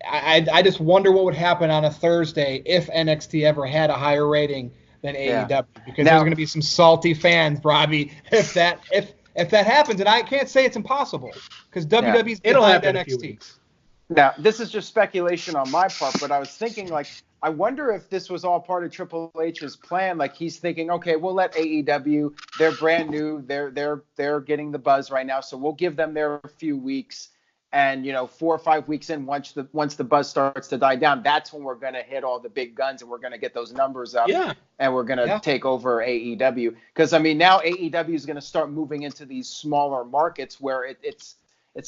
I just wonder what would happen on a Thursday if NXT ever had a higher rating than AEW, because there's going to be some salty fans, Robbie, if that happens. And I can't say it's impossible, because WWE's behind NXT. Now, this is just speculation on my part, but I was thinking, like, I wonder if this was all part of Triple H's plan. Like, he's thinking, okay, we'll let AEW, they're brand new, they're getting the buzz right now, so we'll give them their few weeks, and 4 or 5 weeks in, once the buzz starts to die down, that's when we're gonna hit all the big guns and we're gonna get those numbers up, and we're gonna take over AEW. Because I mean, now AEW is gonna start moving into these smaller markets where it's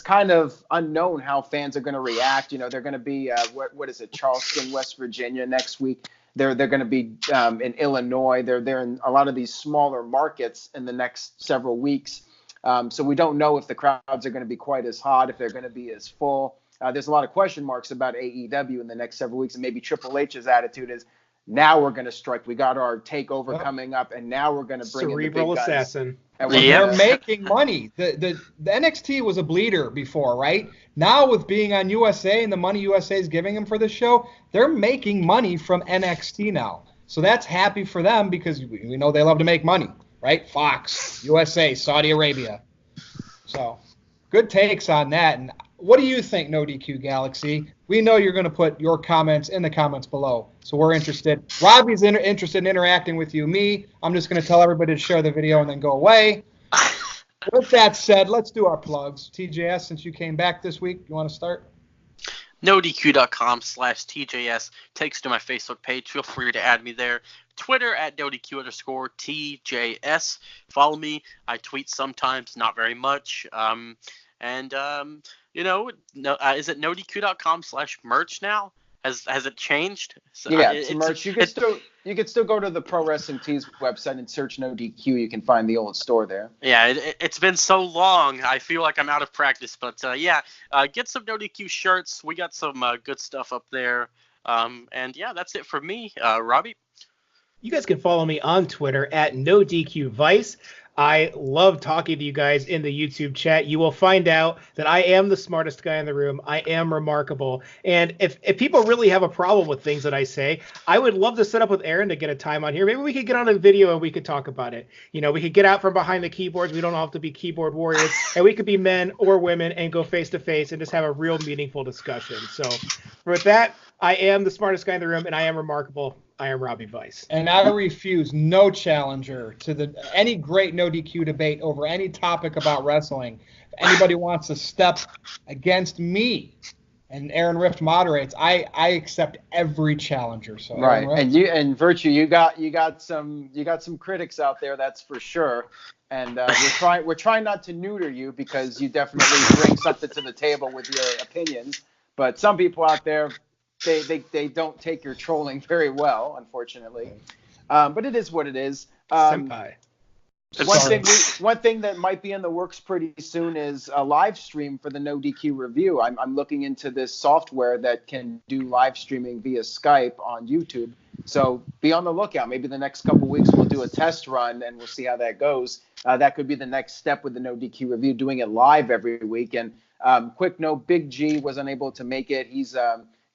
kind of unknown how fans are going to react. They're going to be what is it, Charleston, West Virginia next week. They're going to be in Illinois. They're in a lot of these smaller markets in the next several weeks. So we don't know if the crowds are going to be quite as hot, if they're going to be as full. There's a lot of question marks about AEW in the next several weeks, and maybe Triple H's attitude is, now we're going to strike. We got our takeover coming up, and now we're going to bring Cerebral in the big assassin. Guns. They're making money. The NXT was a bleeder before, right? Now with being on USA and the money USA is giving them for this show, they're making money from NXT now. So that's happy for them, because we know they love to make money, right? Fox, USA, Saudi Arabia. So good takes on that. And what do you think, NoDQ Galaxy? We know you're going to put your comments in the comments below, so we're interested. Robbie's interested in interacting with you. Me, I'm just going to tell everybody to share the video and then go away. With that said, let's do our plugs. TJS, since you came back this week, you want to start? NoDQ.com/TJS takes to my Facebook page. Feel free to add me there. Twitter at NoDQ_TJS. Follow me. I tweet sometimes, not very much. Is it NoDQ.com/merch now? Has it changed? So, it's merch. You can still go to the Pro Wrestling Tees website and search NoDQ. You can find the old store there. Yeah, it's been so long. I feel like I'm out of practice. But get some NoDQ shirts. We got some good stuff up there. That's it for me. Robbie? You guys can follow me on Twitter at NoDQVice. I love talking to you guys in the YouTube chat. You will find out that I am the smartest guy in the room. I am remarkable. And if people really have a problem with things that I say, I would love to set up with Aaron to get a time on here. Maybe we could get on a video and we could talk about it. We could get out from behind the keyboards. We don't all have to be keyboard warriors. And we could be men or women and go face to face and just have a real meaningful discussion. So with that, I am the smartest guy in the room, and I am remarkable. I am Robbie Vice. And I refuse no challenger to any great NoDQ debate over any topic about wrestling. If anybody wants to step against me and Aaron Rift moderates, I accept every challenger. So right, and Virtue, you got some critics out there, that's for sure. And we're trying not to neuter you, because you definitely bring something to the table with your opinions. But some people out there, they don't take your trolling very well, unfortunately. But it is what it is. Senpai. One thing that might be in the works pretty soon is a live stream for the NoDQ review. I'm looking into this software that can do live streaming via Skype on YouTube. So be on the lookout. Maybe the next couple weeks we'll do a test run and we'll see how that goes. That could be the next step with the NoDQ review, doing it live every week. And quick note, Big G was unable to make it. He's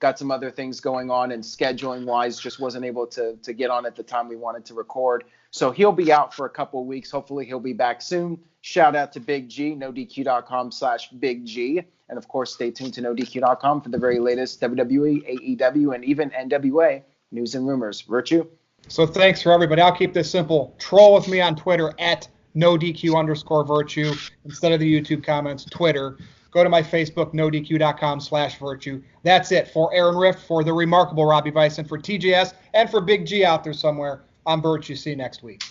got some other things going on, and scheduling wise just wasn't able to get on at the time we wanted to record. So he'll be out for a couple of weeks. Hopefully he'll be back soon. Shout out to Big G, NoDQ.com/Big G. And of course, stay tuned to NoDQ.com for the very latest WWE, AEW, and even NWA news and rumors. Virtue? So thanks for everybody. I'll keep this simple. Troll with me on Twitter at NoDQ_Virtue. Instead of the YouTube comments, Twitter. Go to my Facebook, NoDQ.com/Virtue. That's it. For Aaron Rift, for the remarkable Robbie Vice, and for TJS, and for Big G out there somewhere, I'm Virtue. See you next week.